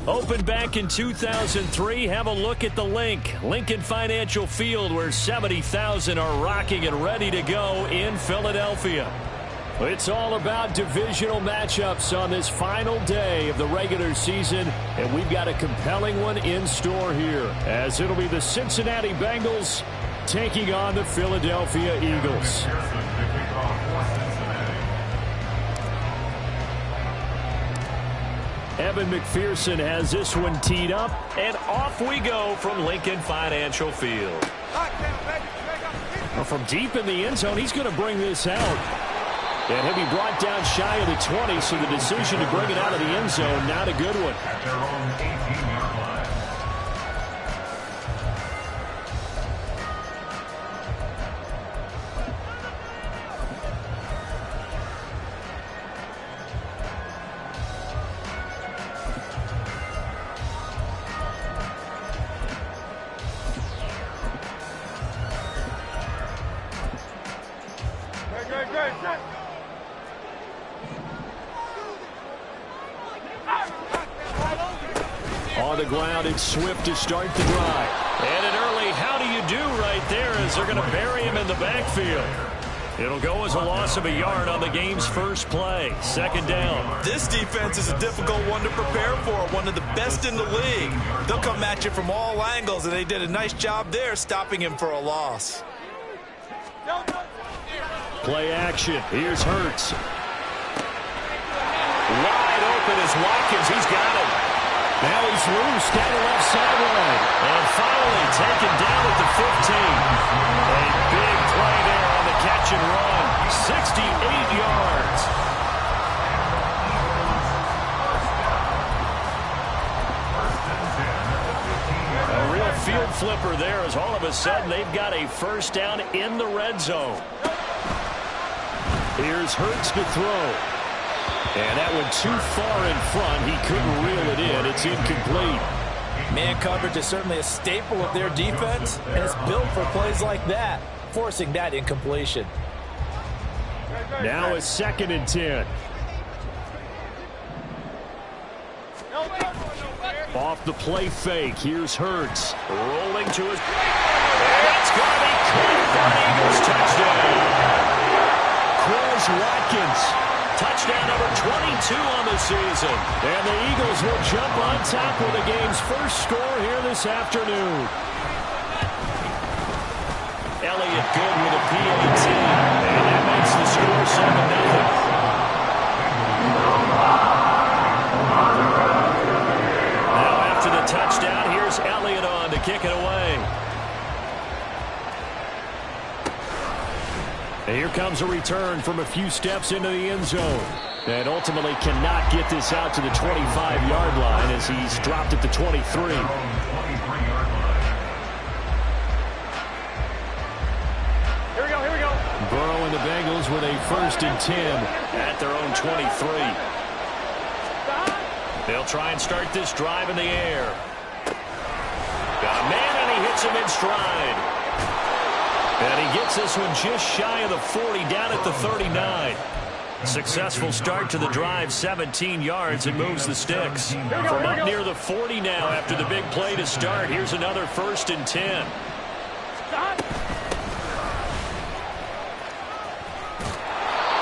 Opened back in 2003, have a look at the link. Lincoln Financial Field, where 70,000 are rocking and ready to go in Philadelphia. It's all about divisional matchups on this final day of the regular season, and we've got a compelling one in store here, as it'll be the Cincinnati Bengals taking on the Philadelphia Eagles. Evan McPherson has this one teed up, and off we go from Lincoln Financial Field. Well, from deep in the end zone, he's going to bring this out. And he'll be brought down shy of the 20, so the decision to bring it out of the end zone, not a good one. At their own 18-yard line. On the ground, it's Swift to start the drive. And an early how do you do right there as they're going to bury him in the backfield. It'll go as a loss of a yard on the game's first play. Second down. This defense is a difficult one to prepare for, one of the best in the league. They'll come at you from all angles, and they did a nice job there stopping him for a loss. Play action. Here's Hurts. Wide open is Watkins. He's got him. Now he's loose down the left sideline. And finally taken down at the 15. A big play there on the catch and run. 68 yards. A real field flipper there as all of a sudden they've got a first down in the red zone. Here's Hurts to throw. And that one too far in front. He couldn't reel it in. It's incomplete. Man coverage is certainly a staple of their defense, and it's built for plays like that, forcing that incompletion. Now a 2nd and 10. Off the play fake. Here's Hurts. Rolling to his... It's going to be caught for an Eagles touchdown. Chris Watkins. Touchdown number 22 on the season. And the Eagles will jump on top with the game's first score here this afternoon. Elliott good with a PAT. And that makes the score 7-0. Now after the touchdown, here's Elliott on to kick it away. And here comes a return from a few steps into the end zone. And ultimately cannot get this out to the 25-yard line as he's dropped at the 23. Here we go. Burrow and the Bengals with a 1st and 10 at their own 23. They'll try and start this drive in the air. Got a man and he hits him in stride. And he gets this one just shy of the 40, down at the 39. Successful start to the drive, 17 yards, and moves the sticks. From up near the 40 now after the big play to start. Here's another 1st and 10.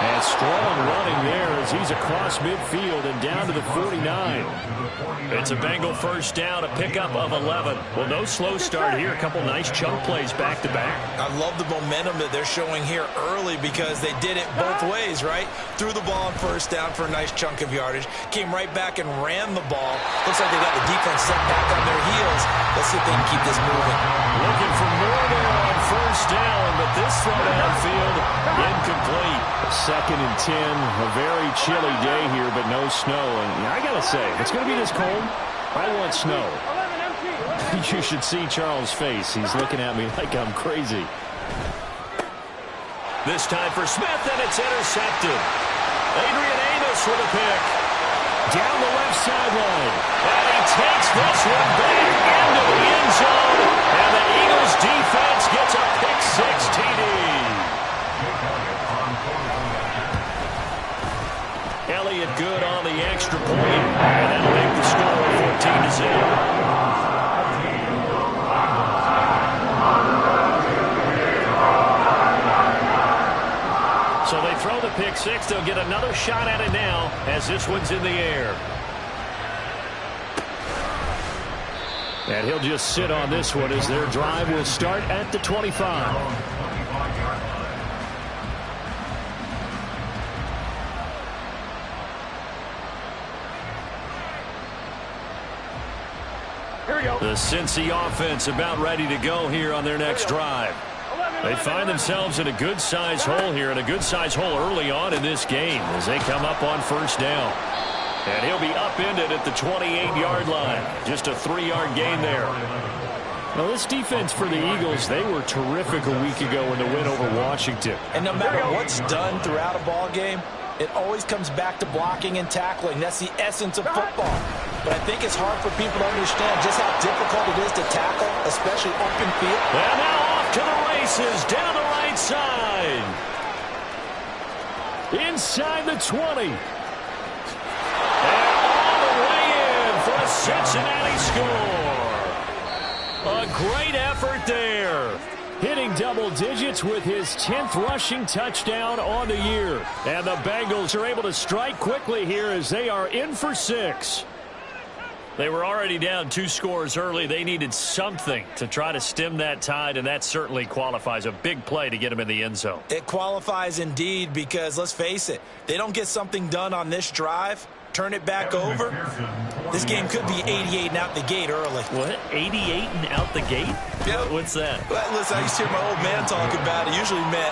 And strong running there as he's across midfield and down to the 49. It's a Bengal first down, a pickup of 11. Well, no slow start here. A couple nice chunk plays back-to-back. I love the momentum that they're showing here early because they did it both ways, right? Threw the ball on first down for a nice chunk of yardage. Came right back and ran the ball. Looks like they got the defense set back on their heels. Let's see if they can keep this moving. Looking for more there on first down, but this throw downfield incomplete. 2nd and 10, a very chilly day here, but no snow. And I got to say, if it's going to be this cold, I want snow. You should see Charles' face. He's looking at me like I'm crazy. This time for Smith, and it's intercepted. Adrian Amos with a pick. Down the left sideline. And he takes this one back into the end zone. And the Eagles defense gets a pick-6 TD. Elliott good on the extra point. And that'll make the score 14-0. So they throw the pick six. They'll get another shot at it now as this one's in the air. And he'll just sit on this one as their drive will start at the 25. Here we go. The Cincy offense about ready to go here on their next drive. They find themselves in a good-sized hole here, and a good-sized hole early on in this game as they come up on first down. And he'll be upended at the 28-yard line. Just a 3-yard gain there. Now, this defense for the Eagles, they were terrific a week ago in the win over Washington. And no matter what's done throughout a ball game, it always comes back to blocking and tackling. That's the essence of football. But I think it's hard for people to understand just how difficult it is to tackle, especially open field. And now off to the races down the right side. Inside the 20. And all the way in for a Cincinnati score. A great effort there. Hitting double digits with his 10th rushing touchdown on the year. And the Bengals are able to strike quickly here as they are in for 6. They were already down 2 scores early. They needed something to try to stem that tide, and that certainly qualifies. A big play to get them in the end zone. It qualifies indeed because, let's face it, they don't get something done on this drive, turn it back over, this game could be 88 and out the gate early. What? 88 and out the gate? Yep. What's that? Well, listen, I used to hear my old man talk about it. Usually meant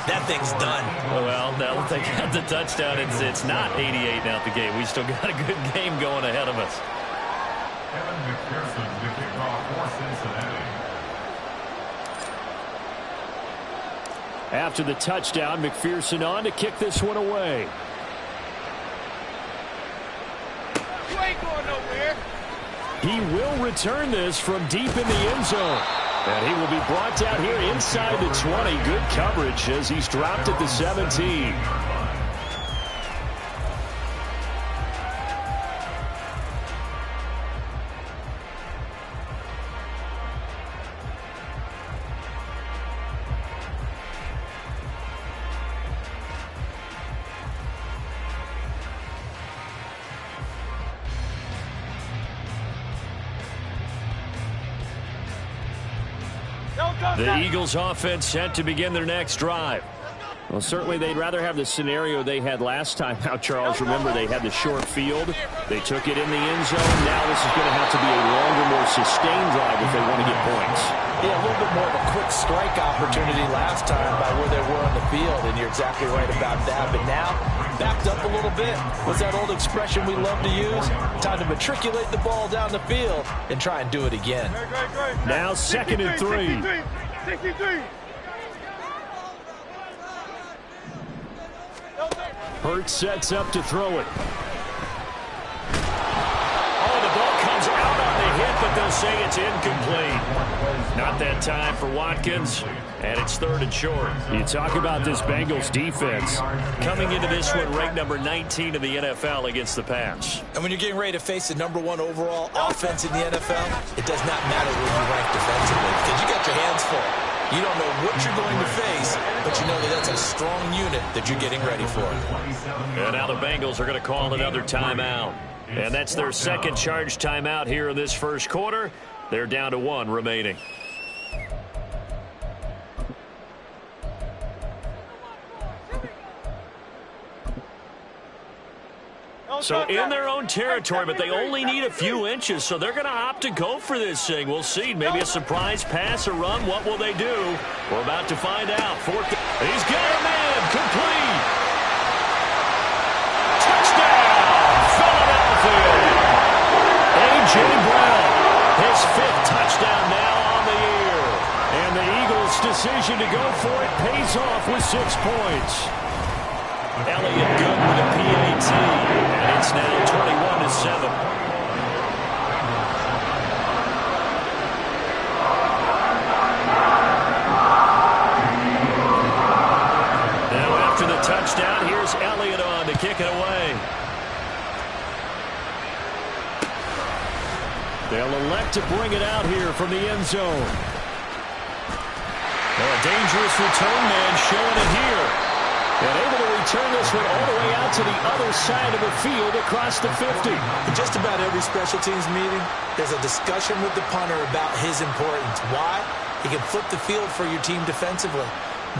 that thing's done. Well, now that they got the touchdown, it's not 88 and out the gate. We still got a good game going ahead of us. Kevin McPherson to kick off for Cincinnati. After the touchdown, McPherson on to kick this one away. You ain't going nowhere. He will return this from deep in the end zone. And he will be brought down here inside the 20. Good coverage as he's dropped at the 17. The Eagles offense set to begin their next drive. Well, certainly they'd rather have the scenario they had last time out, Charles. Remember, they had the short field. They took it in the end zone. Now this is going to have to be a longer, more sustained drive if they want to get points. Yeah, a little bit more of a quick strike opportunity last time by where they were on the field, and you're exactly right about that. But now, backed up a little bit. What's that old expression we love to use? Time to matriculate the ball down the field and try and do it again. Now 2nd and 3. 63. Hurts sets up to throw it. Oh, the ball comes out on the hit, but they'll say it's incomplete. Not that time for Watkins, and it's 3rd and short. You talk about this Bengals defense coming into this one ranked number 19 in the NFL against the pass. And when you're getting ready to face the #1 overall offense in the NFL, it does not matter where you rank defensively because you got your hands full. You don't know what you're going to face, but you know that that's a strong unit that you're getting ready for. And now the Bengals are going to call another timeout. And that's their second charge timeout here in this first quarter. They're down to 1 remaining. So in their own territory, but they only need a few inches, so they're going to opt to go for this thing. We'll see. Maybe a surprise pass or run. What will they do? We're about to find out. He's got a man. Complete. Touchdown, Philadelphia. A.J. Brown, his 5th touchdown now on the year. And the Eagles' decision to go for it pays off with 6 points. Elliott good with a PAT, and it's now 21-7. Now after the touchdown, here's Elliott on to kick it away. They'll elect to bring it out here from the end zone. Well, a dangerous return man showing it here. And able to return this one all the way out to the other side of the field across the 50. In just about every special teams meeting, there's a discussion with the punter about his importance. Why? He can flip the field for your team defensively,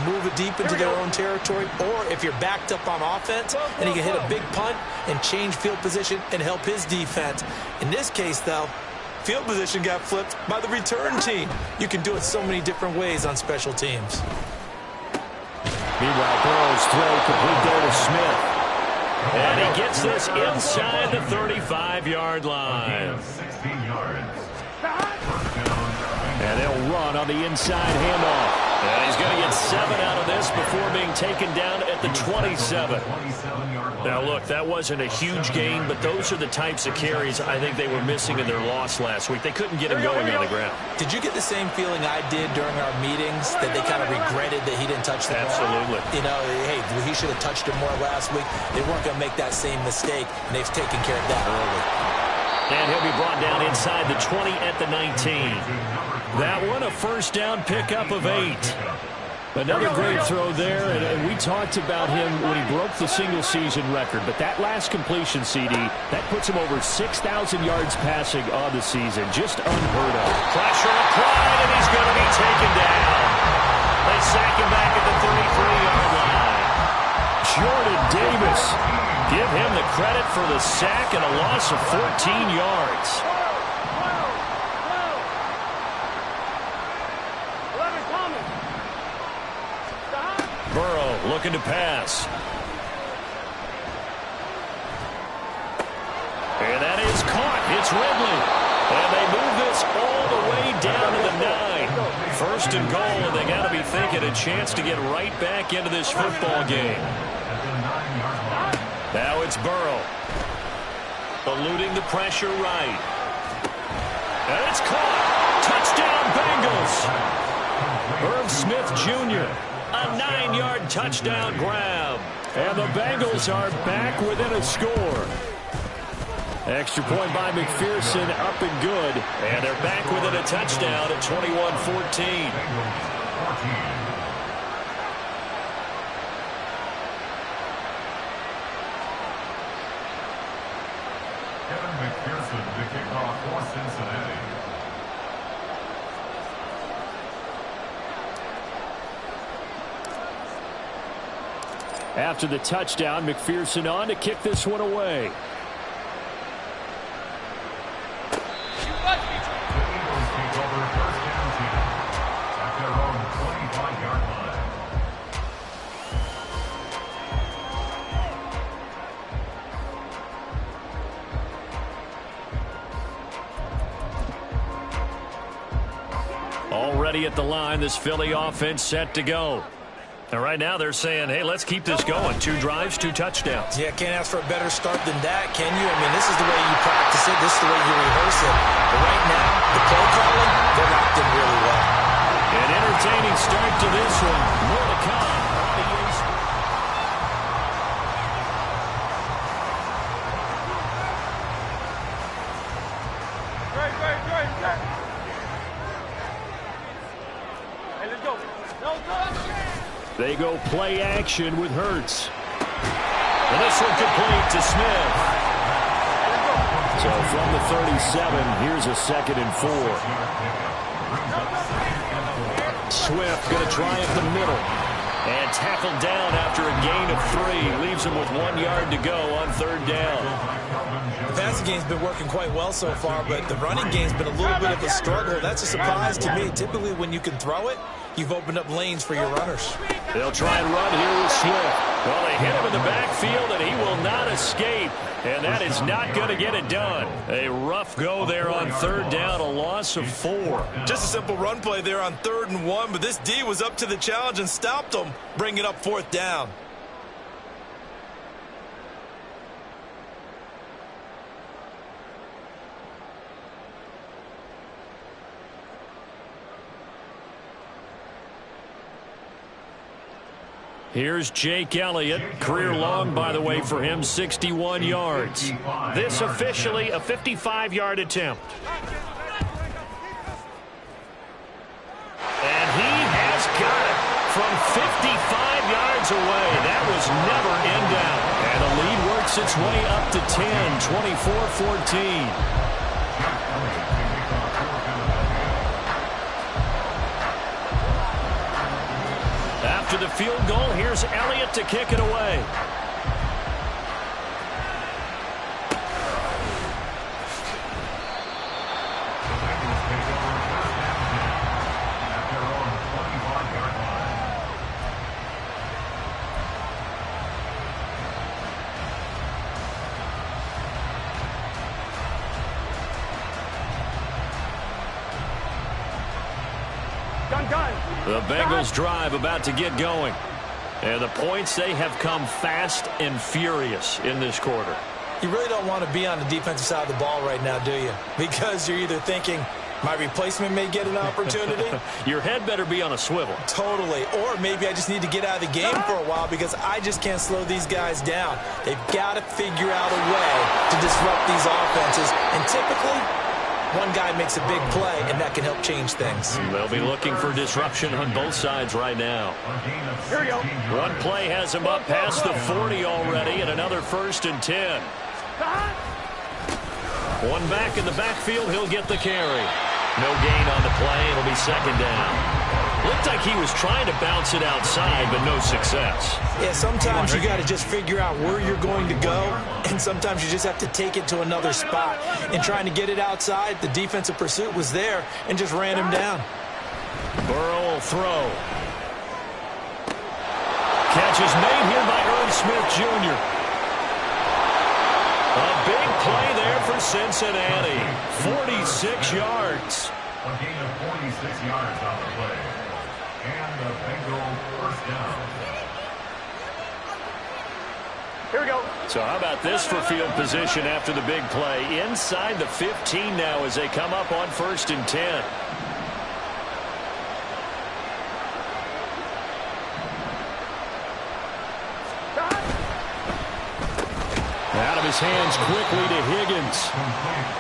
move it deep into their own territory, or if you're backed up on offense, then he can hit a big punt and change field position and help his defense. In this case, though, field position got flipped by the return team. You can do it so many different ways on special teams. Meanwhile, Burrow's throw complete there to Smith. And he gets this inside the 35-yard line. 16 yards. And they'll run on the inside handoff. And he's going to get 7 out of this before being taken down at the 27. Now, look, that wasn't a huge gain, but those are the types of carries I think they were missing in their loss last week. They couldn't get him going on the ground. Did you get the same feeling I did during our meetings, that they kind of regretted that he didn't touch the ball? Absolutely. You know, hey, he should have touched it more last week. They weren't going to make that same mistake, and they've taken care of that early. And he'll be brought down inside the 20 at the 19. That one, a first down pickup of 8. Another great throw there, and we talked about him when he broke the single-season record. But that last completion, CD, that puts him over 6,000 yards passing on the season. Just unheard of. Pressure applied, and he's going to be taken down. They sack him back at the 33-yard line. Jordan Davis, give him the credit for the sack and a loss of 14 yards. Burrow looking to pass. And that is caught. It's Ridley. And they move this all the way down to the 9. First and goal, and they got to be thinking a chance to get right back into this football game. Now it's Burrow. Eluding the pressure right. And it's caught. Touchdown, Bengals. Irv Smith Jr., a 9-yard touchdown grab. And the Bengals are back within a score. Extra point by McPherson, up and good. And they're back within a touchdown at 21-14. Kevin McPherson, the kickoff for Cincinnati. After the touchdown, McPherson on to kick this one away. The Eagles take over first down team at their own 25-yard line. Already at the line, this Philly offense set to go. And right now they're saying, hey, let's keep this going. 2 drives, 2 touchdowns. Yeah, can't ask for a better start than that, can you? I mean, this is the way you practice it. This is the way you rehearse it. But right now, the play calling, they're locked in really well. An entertaining start to this one. More to come on the East. Great. Hey, let's go. No. They go play action with Hurts. And this one complete to Smith. So from the 37, here's a 2nd and 4. Swift going to try up the middle. And tackled down after a gain of 3. Leaves him with 1 yard to go on 3rd down. The passing game's been working quite well so far, but the running game's been a little bit of a struggle. That's a surprise to me. Typically, when you can throw it, you've opened up lanes for your runners. They'll try and run here with Swift. Well, they hit him in the backfield, and he will not escape. And that is not going to get it done. A rough go there on 3rd down, a loss of 4. Just a simple run play there on 3rd and 1, but this D was up to the challenge and stopped him, bringing up 4th down. Here's Jake Elliott. Career long, by the way, for him, 61 yards. This officially a 55-yard attempt. yards away. That was never in doubt. And the lead works its way up to 10, 24-14. After the field goal, here's Elliott to kick it away. The Bengals drive about to get going. And the points, they have come fast and furious in this quarter. You really don't want to be on the defensive side of the ball right now, do you? Because you're either thinking, my replacement may get an opportunity. Your head better be on a swivel. Totally. Or maybe I just need to get out of the game for a while because I just can't slow these guys down. They've got to figure out a way to disrupt these offenses. And typically, one guy makes a big play, and that can help change things. They'll be looking for disruption on both sides right now. Here we go. One play has him up past the 40 already, and another 1st and 10. One back in the backfield, he'll get the carry. No gain on the play, it'll be 2nd down. Looked like he was trying to bounce it outside, but no success. Yeah, sometimes you got to just figure out where you're going to go, and sometimes you just have to take it to another spot. And trying to get it outside, the defensive pursuit was there and just ran him down. Burrow will throw. Catch is made here by Irv Smith Jr. A big play there for Cincinnati. 46 yards. A gain of 46 yards on the play. And the Bengals first down. Here we go. So how about this for field position after the big play? Inside the 15 now as they come up on 1st and 10. Out of his hands quickly to Higgins.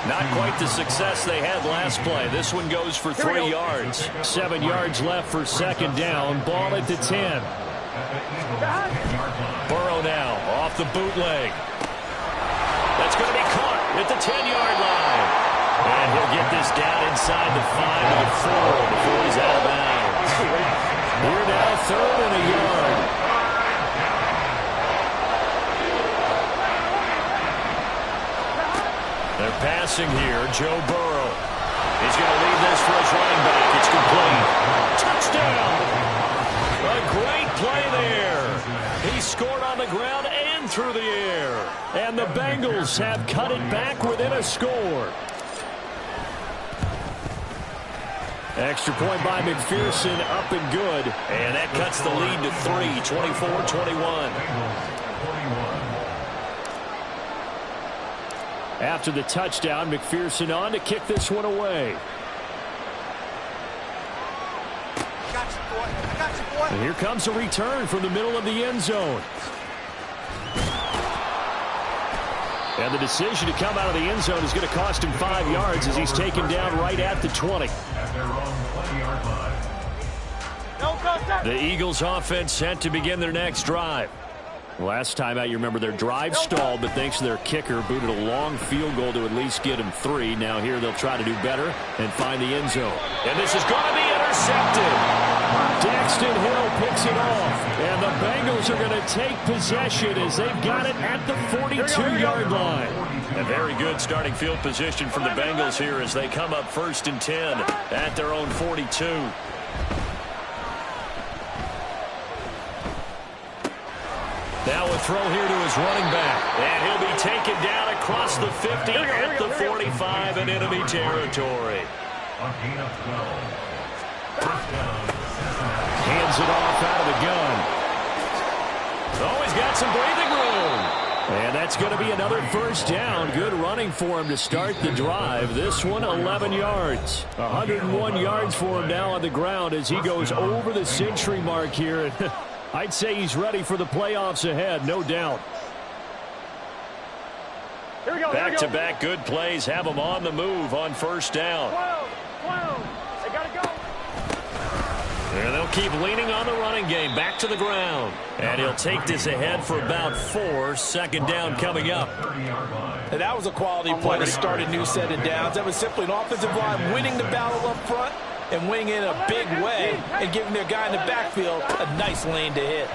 Not quite the success they had last play. This one goes for 3 yards. 7 yards left for 2nd down. Ball at the 10. Burrow now off the bootleg. That's going to be caught at the 10-yard line. And he'll get this down inside the 5 to the 4 before he's out of bounds. Here now, 3rd and a yard. They're passing here. Joe Burrow. He's going to lead this for his running back. It's complete. Touchdown. A great play there. He scored on the ground and through the air. And the Bengals have cut it back within a score. Extra point by McPherson, up and good. And that cuts the lead to 3, 24-21. After the touchdown, McPherson on to kick this one away. And here comes a return from the middle of the end zone. And the decision to come out of the end zone is going to cost him 5 yards as he's taken down right at the 20. At their own 20-yard line. The Eagles offense set to begin their next drive. Last time out, you remember their drive stalled, but thanks to their kicker, booted a long field goal to at least get him 3. Now here they'll try to do better and find the end zone. And this is going to be intercepted. Daxton Hill picks it off. And the Bengals are going to take possession as they've got it at the 42-yard line. A very good starting field position for the Bengals here as they come up 1st and 10 at their own 42. Now a throw here to his running back. And he'll be taken down across the 50 at the 45 in enemy territory. Hands it off out of the gun. Oh, he's got some breathing room. And that's going to be another 1st down. Good running for him to start the drive. This one, 11 yards. 101 yards for him now on the ground as he goes over the century mark here. I'd say he's ready for the playoffs ahead, no doubt. Here we go. Back-to-back good plays have him on the move on 1st down. 12. They got to go. And they'll keep leaning on the running game. Back to the ground. And he'll take this ahead for about 4. Second down coming up. And that was a quality play to start a new set of downs. That was simply an offensive line winning the battle up front and winning it in a big way and giving their guy in the backfield a nice lane to hit.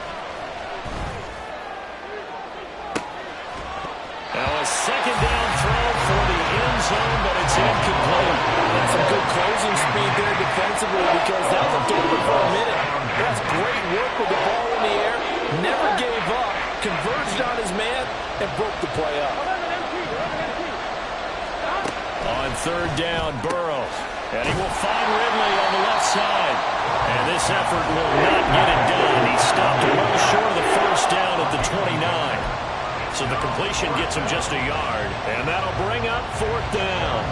Now a second down throw for the end zone, but it's incomplete. That's some good closing speed there defensively because that was a dormant for a minute. That's great work with the ball in the air. Never gave up, converged on his man, and broke the play up. On third down, Burrow. And he will find Ridley on the left side. And this effort will not get it done. He stopped well short of the first down at the 29. So the completion gets him just a yard. And that'll bring up fourth down.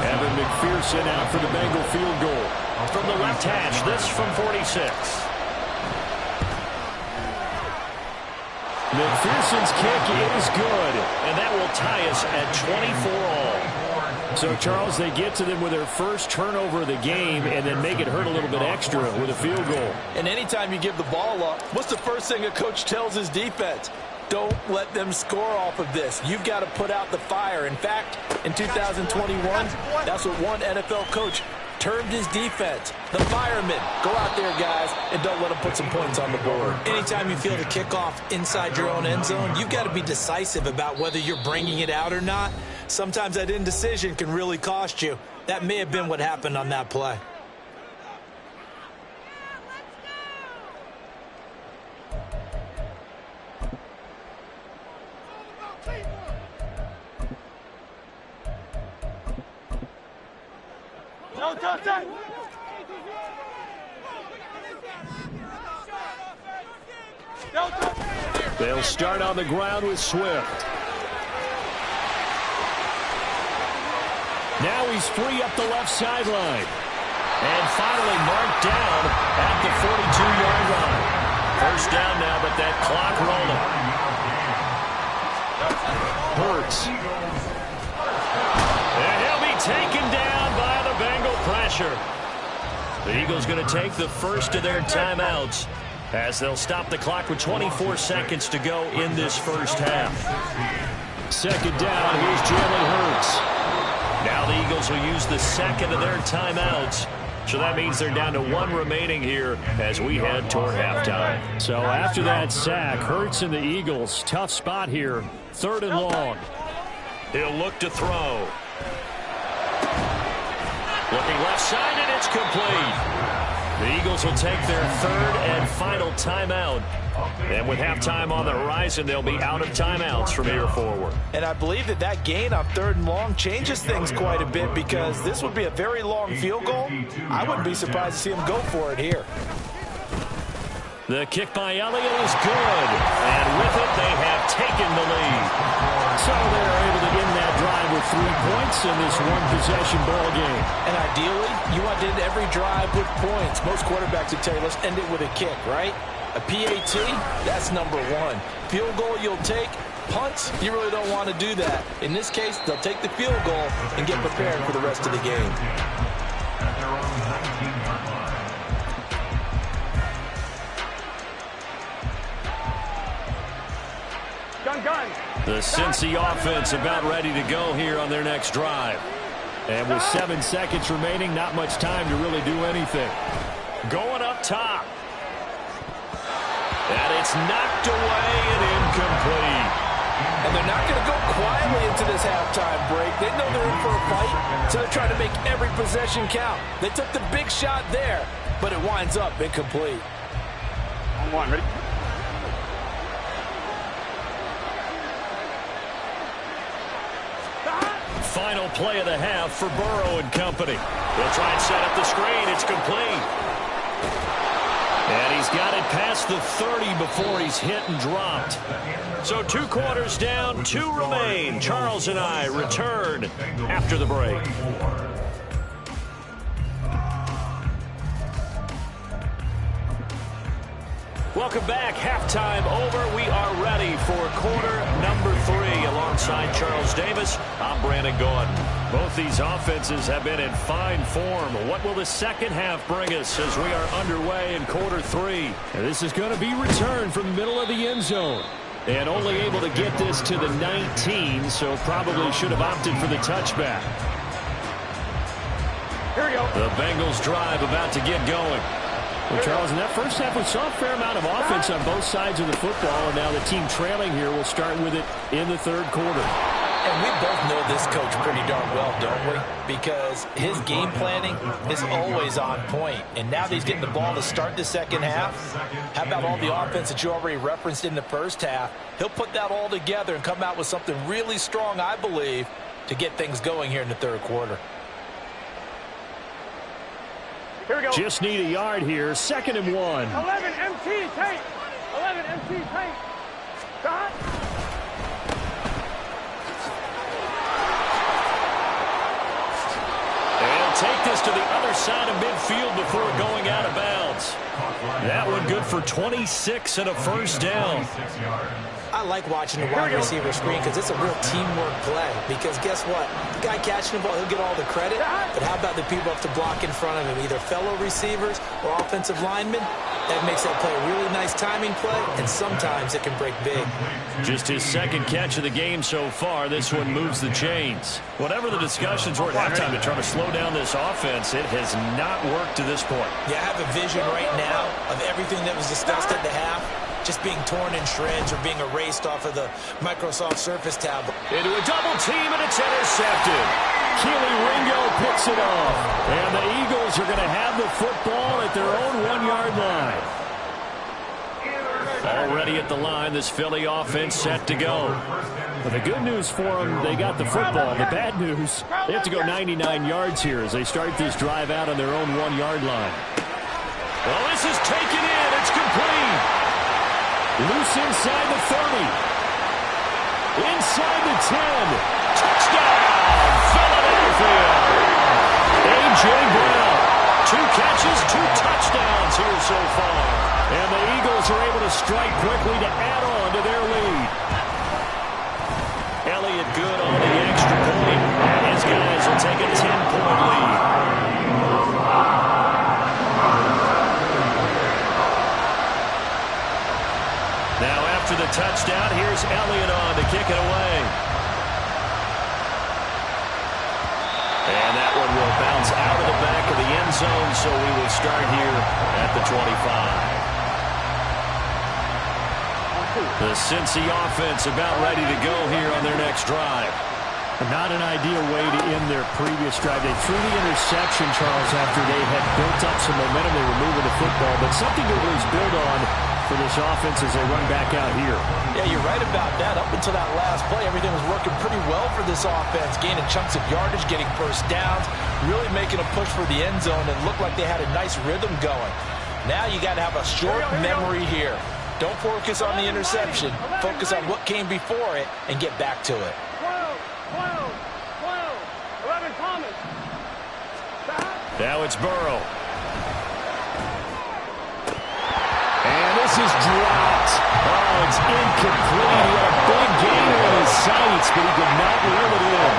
Evan McPherson out for the Bengal field goal. From the left hash, this from 46. McPherson's kick is good. And that will tie us at 24 all. So, Charles, they get to them with their first turnover of the game and then make it hurt a little bit extra with a field goal. And anytime you give the ball up, what's the first thing a coach tells his defense? Don't let them score off of this. You've got to put out the fire. In fact, in 2021, that's what one NFL coach termed his defense. The firemen. Go out there, guys, and don't let them put some points on the board. Anytime you feel the kickoff inside your own end zone, you've got to be decisive about whether you're bringing it out or not. Sometimes that indecision can really cost you. That may have been what happened on that play. They'll start on the ground with Swift. Now he's free up the left sideline. And finally marked down at the 42-yard line. First down now, but that clock rolling. Hurts. And he'll be taken down by the Bengal pressure. The Eagles going to take the first of their timeouts as they'll stop the clock with 24 seconds to go in this first half. Second down, here's Jalen Hurts. Now the Eagles will use the second of their timeouts. So that means they're down to 1 remaining here as we head toward halftime. So after that sack, Hurts and the Eagles, tough spot here. Third and long. He'll look to throw. Looking left side, and it's complete. The Eagles will take their third and final timeout. And with halftime on the horizon, they'll be out of timeouts from here forward. And I believe that gain on third and long changes things quite a bit because this would be a very long field goal. I wouldn't be surprised to see him go for it here. The kick by Elliott is good. And with it, they have taken the lead. So they're able to end that drive with 3 points in this one-possession ball game. And ideally, you want to end every drive with points. Most quarterbacks would tell you, let's end it with a kick, right? A PAT, that's number 1. Field goal you'll take. Punts, you really don't want to do that. In this case, they'll take the field goal and get prepared for the rest of the game. The Cincy offense about ready to go here on their next drive. And with 7 seconds remaining, not much time to really do anything. Going up top. And it's knocked away and incomplete. And they're not going to go quietly into this halftime break. They know they're in for a fight, so they're trying to make every possession count. They took the big shot there, but it winds up incomplete. On 1, ready? Final play of the half for Burrow and company. They'll try and set up the screen. It's complete. And he's got it past the 30 before he's hit and dropped. So 2 quarters down, 2 remain. Charles and I return after the break. Welcome back. Halftime over. We are ready for quarter number 3 alongside Charles Davis, I'm Brandon Gordon. Both these offenses have been in fine form. What will the second half bring us as we are underway in quarter 3? And this is going to be returned from the middle of the end zone. And only able to get this to the 19, so probably should have opted for the touchback. Here we go. The Bengals drive about to get going. Well, Charles, in that first half, we saw a fair amount of offense on both sides of the football, and now the team trailing here will start with it in the third quarter. And we both know this coach pretty darn well, don't we? Because his game planning is always on point. And now that he's getting the ball to start the second half, how about all the offense that you already referenced in the first half? He'll put that all together and come out with something really strong, I believe, to get things going here in the third quarter. Here we go. Just need a yard here. 2nd and 1. 11 MT tank. 11 MT tank. Stop. They'll take this to the other side of midfield before going out of bounds. That one good for 26 and a first down. I like watching the wide receiver screen because it's a real teamwork play. Because guess what? The guy catching the ball, he'll get all the credit. But how about the people up to block in front of him, either fellow receivers or offensive linemen? That makes that play a really nice timing play, and sometimes it can break big. Just his second catch of the game so far. This one moves the chains. Whatever the discussions were at halftime to try to slow down this offense, it has not worked to this point. Yeah, I have a vision right now of everything that was discussed at the half just being torn in shreds or being erased off of the Microsoft Surface tablet. Into a double team, and it's intercepted. Keely Ringo picks it off. And the Eagles are going to have the football at their own 1-yard line. Already at the line, this Philly offense set to go. But the good news for them, they got the football. The bad news, they have to go 99 yards here as they start this drive out on their own 1-yard line. Well, this is taken in. It's complete. Loose inside the 30. Inside the 10. Touchdown, Philadelphia. A.J. Brown. 2 catches, 2 touchdowns here so far. And the Eagles are able to strike quickly to add on to their lead. Elliott good on the extra point. And his guys will take a 10-point lead. Now after the touchdown, here's Elliott on to kick it away. And that one will bounce out of the back of the end zone, so we will start here at the 25. The Cincy offense about ready to go here on their next drive. Not an ideal way to end their previous drive. They threw the interception, Charles, after they had built up some momentum. They were moving the football, but something to at least build on for this offense as they run back out here. Yeah, you're right about that. Up until that last play, everything was working pretty well for this offense, gaining chunks of yardage, getting first downs, really making a push for the end zone, and looked like they had a nice rhythm going. Now you got to have a short memory here. Don't focus on the interception. Focus on what came before it and get back to it. 12, 11 Thomas. Now it's Burrow. And this is dropped. Oh, it's incomplete. He had a big gain on his sights, but he could not reel it in.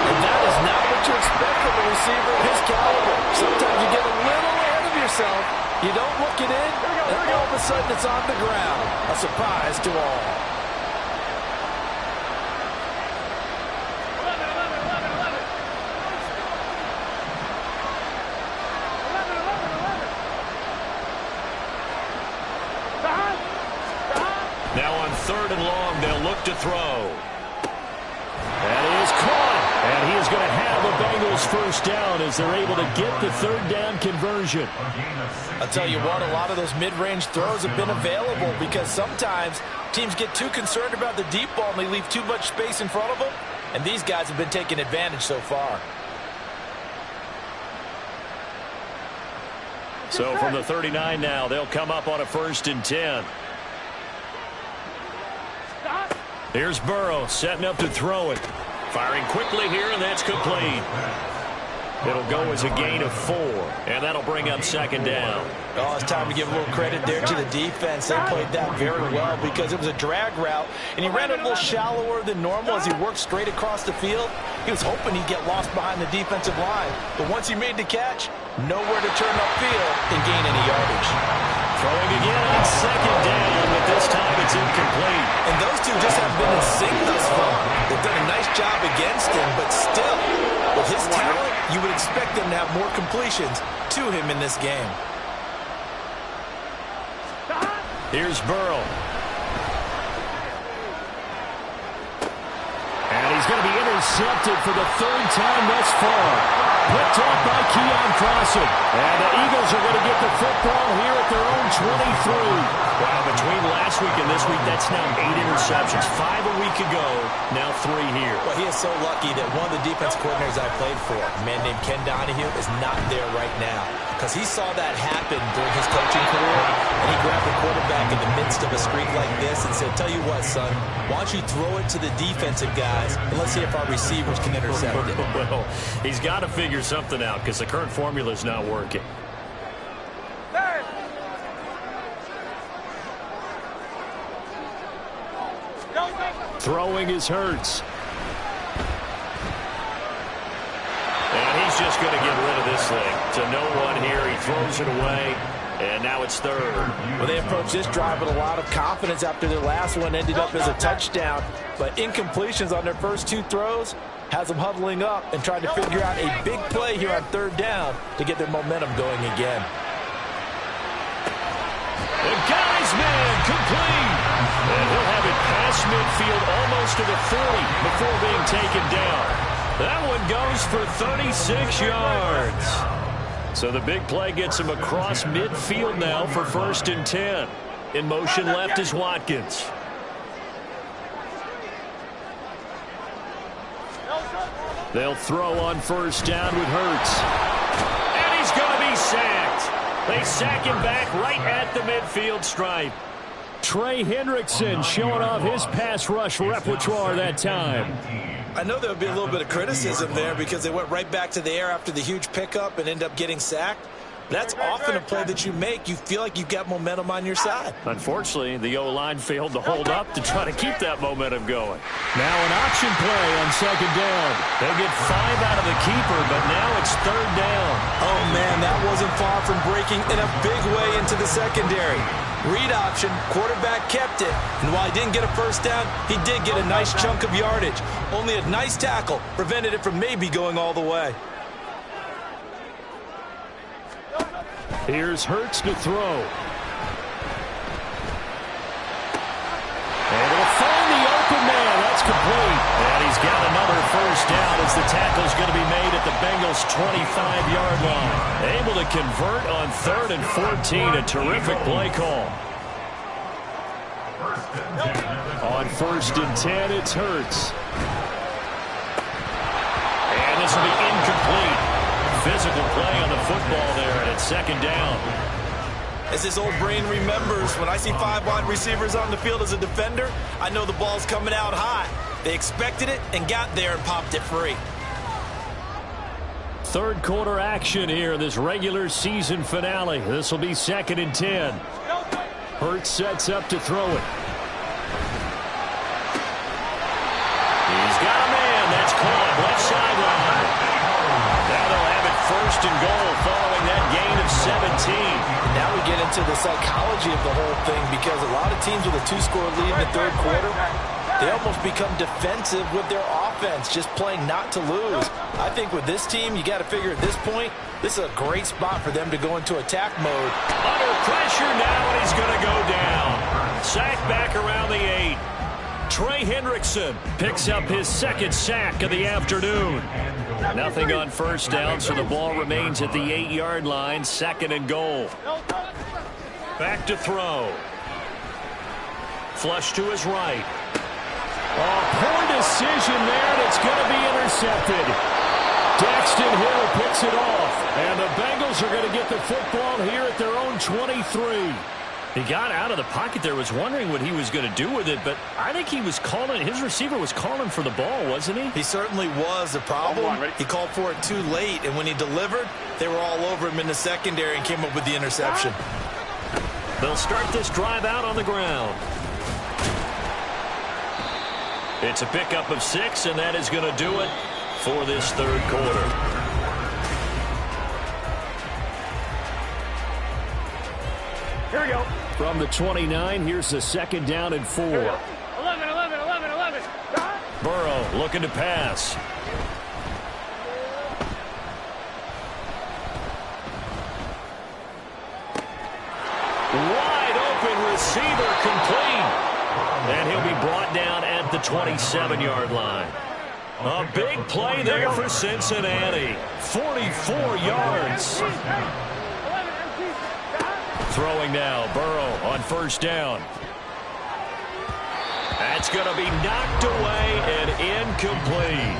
And that is not what you expect from a receiver of his caliber. Sometimes you get a little ahead of yourself. You don't look it in, and all of a sudden it's on the ground. A surprise to all. 3rd and long, they'll look to throw. That is caught. And he is going to have the Bengals first down as they're able to get the 3rd down conversion. I'll tell you what, a lot of those mid-range throws have been available because sometimes teams get too concerned about the deep ball and they leave too much space in front of them. And these guys have been taking advantage so far. So from the 39 now, they'll come up on a 1st and 10. Here's Burrow setting up to throw it. Firing quickly here, and that's complete. It'll go as a gain of 4, and that'll bring up second down. Oh, it's time to give a little credit there to the defense. They played that very well because it was a drag route, and he ran it a little shallower than normal as he worked straight across the field. He was hoping he'd get lost behind the defensive line, but once he made the catch, nowhere to turn upfield and gain any yardage. Throwing again on second down, but this time it's incomplete. And those two just have been in sync thus far. They've done a nice job against him, but still, with his talent, you would expect them to have more completions to him in this game. Here's Burrow. And he's going to be intercepted for the 3rd time thus far. Picked off by Keon Crossing. And the Eagles are going to get the football here at their own 23. Wow, between last week and this week, that's now 8 interceptions. 5 a week ago, now 3 here. Well, he is so lucky that one of the defense coordinators I played for, a man named Ken Donahue, is not there right now. Because he saw that happen during his coaching career, and he grabbed the quarterback in the midst of a streak like this and said, tell you what, son, why don't you throw it to the defensive guys, and let's see if our receivers can intercept it. Well, he's got to figure something out because the current formula is not working. Throwing is Hurts. And he's just going to get rid of this thing. To no one here. He throws it away. And now it's 3rd. Well, they approached this drive with a lot of confidence after their last one ended up as a touchdown. But incompletions on their first 2 throws has them huddling up and trying to figure out a big play here on 3rd down to get their momentum going again. The guy's man complete. And he'll have it past midfield almost to the 40 before being taken down. That one goes for 36 yards. So the big play gets him across midfield now for 1st and 10. In motion left is Watkins. They'll throw on 1st down with Hurts. And he's going to be sacked. They sack him back right at the midfield stripe. Trey Hendrickson showing off his pass rush repertoire that time. I know there would be a little bit of criticism there because they went right back to the air after the huge pickup and end up getting sacked. That's often a play that you make. You feel like you've got momentum on your side. Unfortunately, the O-line failed to hold up to try to keep that momentum going. Now an option play on 2nd down. They get 5 out of the keeper, but now it's 3rd down. Oh, man, that wasn't far from breaking in a big way into the secondary. Read option, quarterback kept it, and while he didn't get a 1st down, he did get a nice chunk of yardage. Only a nice tackle prevented it from maybe going all the way. Here's Hurts to throw. And it'll find the open man. That's complete. And he's got another 1st down as the tackle's going to be made at the Bengals' 25-yard line. Able to convert on 3rd and 14. A terrific play call. On 1st and 10, it's Hurts. And this will be incomplete. Physical play on the football there, and it's 2nd down. As his old brain remembers, when I see 5 wide receivers on the field as a defender, I know the ball's coming out high. They expected it and got there and popped it free. 3rd quarter action here in this regular season finale. This will be 2nd and 10. Hurts sets up to throw it. He's got a man. That's caught left sideline. Now they'll have it 1st and goal following that gain of 17. Now we get into the psychology of the whole thing because a lot of teams with a 2-score lead in the 3rd quarter, they almost become defensive with their offense, just playing not to lose. I think with this team, you got to figure at this point, this is a great spot for them to go into attack mode. Under pressure now, and he's going to go down. Sack back around the 8. Trey Hendrickson picks up his 2nd sack of the afternoon. Nothing on 1st down, so the ball remains at the 8-yard line. 2nd and goal. Back to throw. Flush to his right. Oh, poor decision there, and it's going to be intercepted. Daxton Hill picks it off, and the Bengals are going to get the football here at their own 23. He got out of the pocket there, was wondering what he was going to do with it, but I think he was calling, his receiver was calling for the ball, wasn't he? He certainly was. The problem, he called for it too late, and when he delivered, they were all over him in the secondary and came up with the interception. They'll start this drive out on the ground. It's a pickup of 6, and that is going to do it for this third quarter. Here we go. From the 29, here's the second down and 4. 11, 11, 11, 11. Burrow looking to pass. Wide open receiver complete. And he'll be brought down at the 27-yard line. A big play there for Cincinnati. 44 yards. Throwing now, Burrow on first down. That's going to be knocked away and incomplete.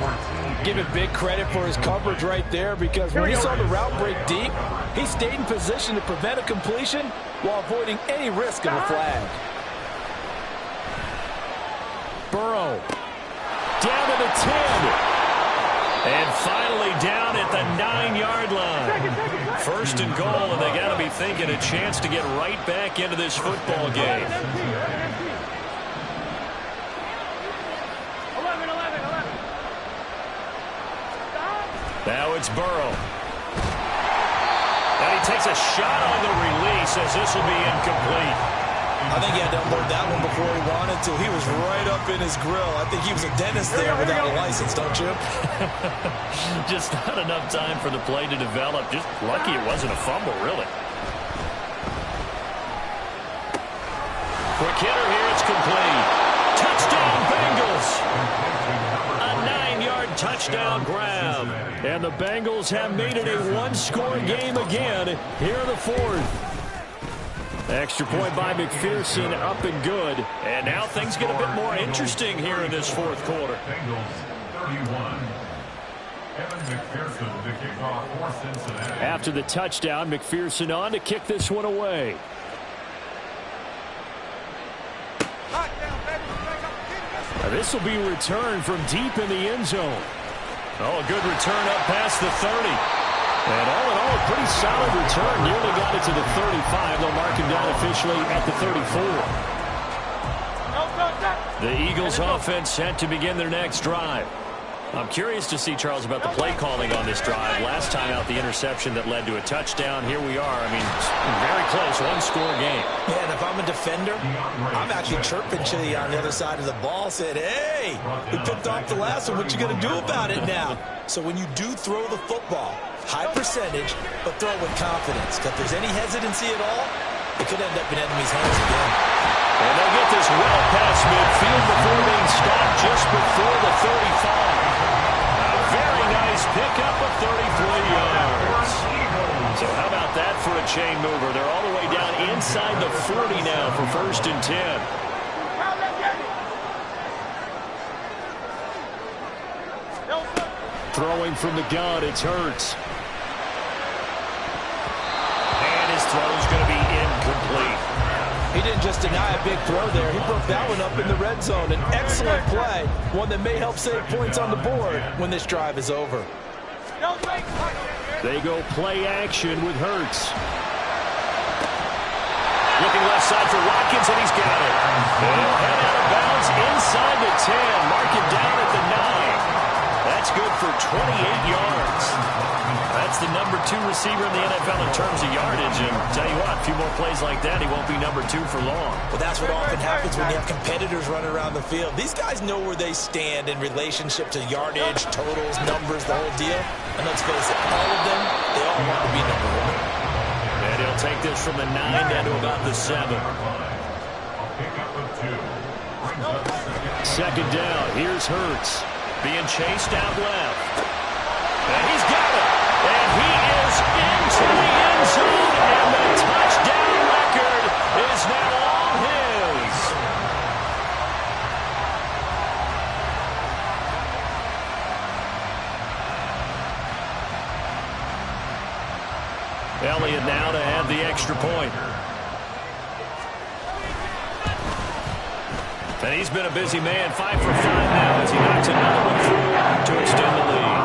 Give him big credit for his coverage right there, because when he saw the route break deep, he stayed in position to prevent a completion while avoiding any risk of a flag. Burrow down to the 10. And finally down at the 9-yard line. First and goal, and they got to be thinking a chance to get right back into this football game. 11, 11, 11. Now it's Burrow. And he takes a shot on the release as this will be incomplete. I think he had to unload that one before he wanted to. He was right up in his grill. I think he was a dentist there without a license, don't you? Just not enough time for the play to develop. Just lucky it wasn't a fumble, really. Quick hitter here, it's complete. Touchdown, Bengals! A 9-yard touchdown grab. And the Bengals have made it a one-score game again here in the fourth. Extra point by McPherson, up and good. And now things get a bit more interesting here in this fourth quarter. After the touchdown, McPherson on to kick this one away. Now this will be returned from deep in the end zone. Oh, a good return up past the 30. And all in all, a pretty solid return. Nearly got it to the 35. They'll mark him down officially at the 34. The Eagles offense set to begin their next drive. I'm curious to see, Charles, about the play calling on this drive. Last time out, the interception that led to a touchdown. Here we are. I mean, very close, one-score game. Yeah, and if I'm a defender, I'm actually chirping to you on the other side of the ball, saying, hey, we picked off the last one. What you going to do about it now? So when you do throw the football, high percentage, but throw it with confidence. Because if there's any hesitancy at all, it could end up in enemy's hands again. And they'll get this well past midfield before being stopped just before the 35. A very nice pickup of 33 yards. So how about that for a chain mover? They're all the way down inside the 40 now for first and 10. Throwing from the gun, it's Hurts. And his throw's going to be incomplete. He didn't just deny a big throw there. He broke that one up in the red zone. An excellent play, one that may help save points on the board when this drive is over. They go play action with Hurts. Looking left side for Watkins, and he's got it. And he'll head out of bounds inside the 10. Mark him down at the 9. That's good for 28 yards. That's the number 2 receiver in the NFL in terms of yardage. And tell you what, a few more plays like that, he won't be number 2 for long. Well, that's what often happens when you have competitors running around the field. These guys know where they stand in relationship to yardage, totals, numbers, the whole deal. And let's face it, all of them, they all want to be number 1. And he'll take this from the 9 down to about the 7. Second down, here's Hurts. Being chased out left. And he's got it. And he is into the end zone. And the touchdown record is now all his. Elliott now to have the extra point. And he's been a busy man, 5 for 5 now as he knocks another one through to extend the lead.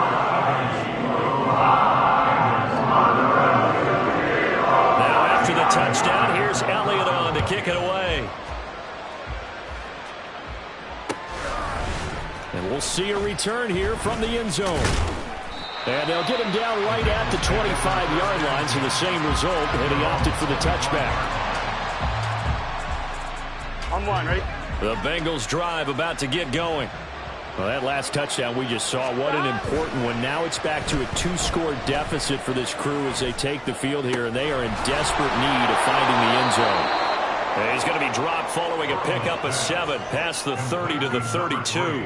Now after the touchdown, here's Elliott on to kick it away. And we'll see a return here from the end zone. And they'll get him down right at the 25-yard line, so the same result, and he opted for the touchback. On one, ready? The Bengals drive about to get going. Well, that last touchdown we just saw, what an important one. Now it's back to a 2-score deficit for this crew as they take the field here, and they are in desperate need of finding the end zone. And he's going to be dropped following a pickup of 7 past the 30 to the 32.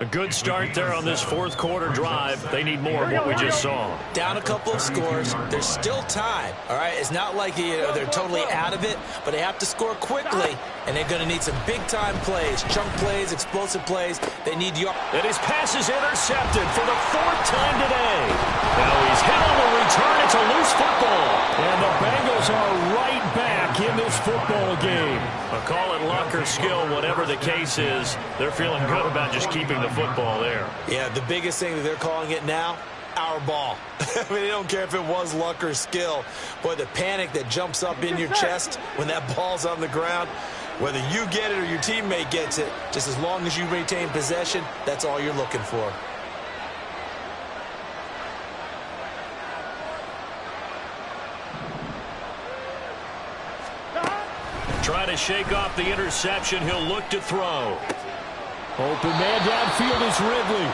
A good start there on this fourth quarter drive. They need more of what we just saw. Down a couple of scores. There's still time, all right? It's not like they're totally out of it, but they have to score quickly, and they're going to need some big-time plays, chunk plays, explosive plays. They need yards. And his pass is intercepted for the 4th time today. Now he's hit on the return. It's a loose football. And the Bengals are right back in this football game. Call it luck or skill, whatever the case is. They're feeling good about just keeping the football there. Yeah, the biggest thing that they're calling it now, our ball. I mean, they don't care if it was luck or skill. Boy, the panic that jumps up in your chest when that ball's on the ground, whether you get it or your teammate gets it, just as long as you retain possession, that's all you're looking for. Trying to shake off the interception. He'll look to throw. Open man downfield is Ridley.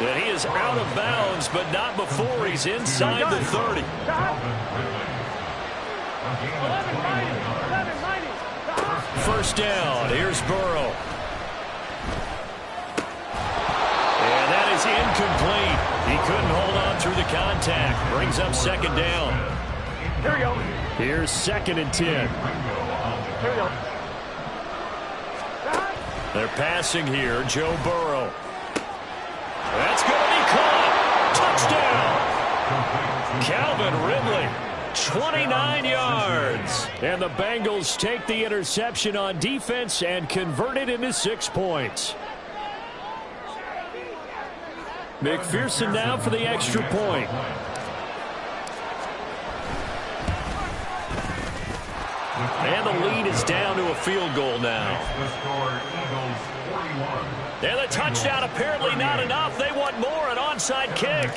And he is out of bounds, but not before he's inside the 30. First down. Here's Burrow. And that is incomplete. He couldn't hold on through the contact. Brings up second down. Here we go. Here's 2nd and 10. Here we go. They're passing here. Joe Burrow. That's going to be caught. Touchdown. Calvin Ridley. 29 yards. And the Bengals take the interception on defense and convert it into 6 points. McPherson now for the extra point. And the lead is down to a field goal now. And the touchdown apparently not enough. They want more, an onside kick.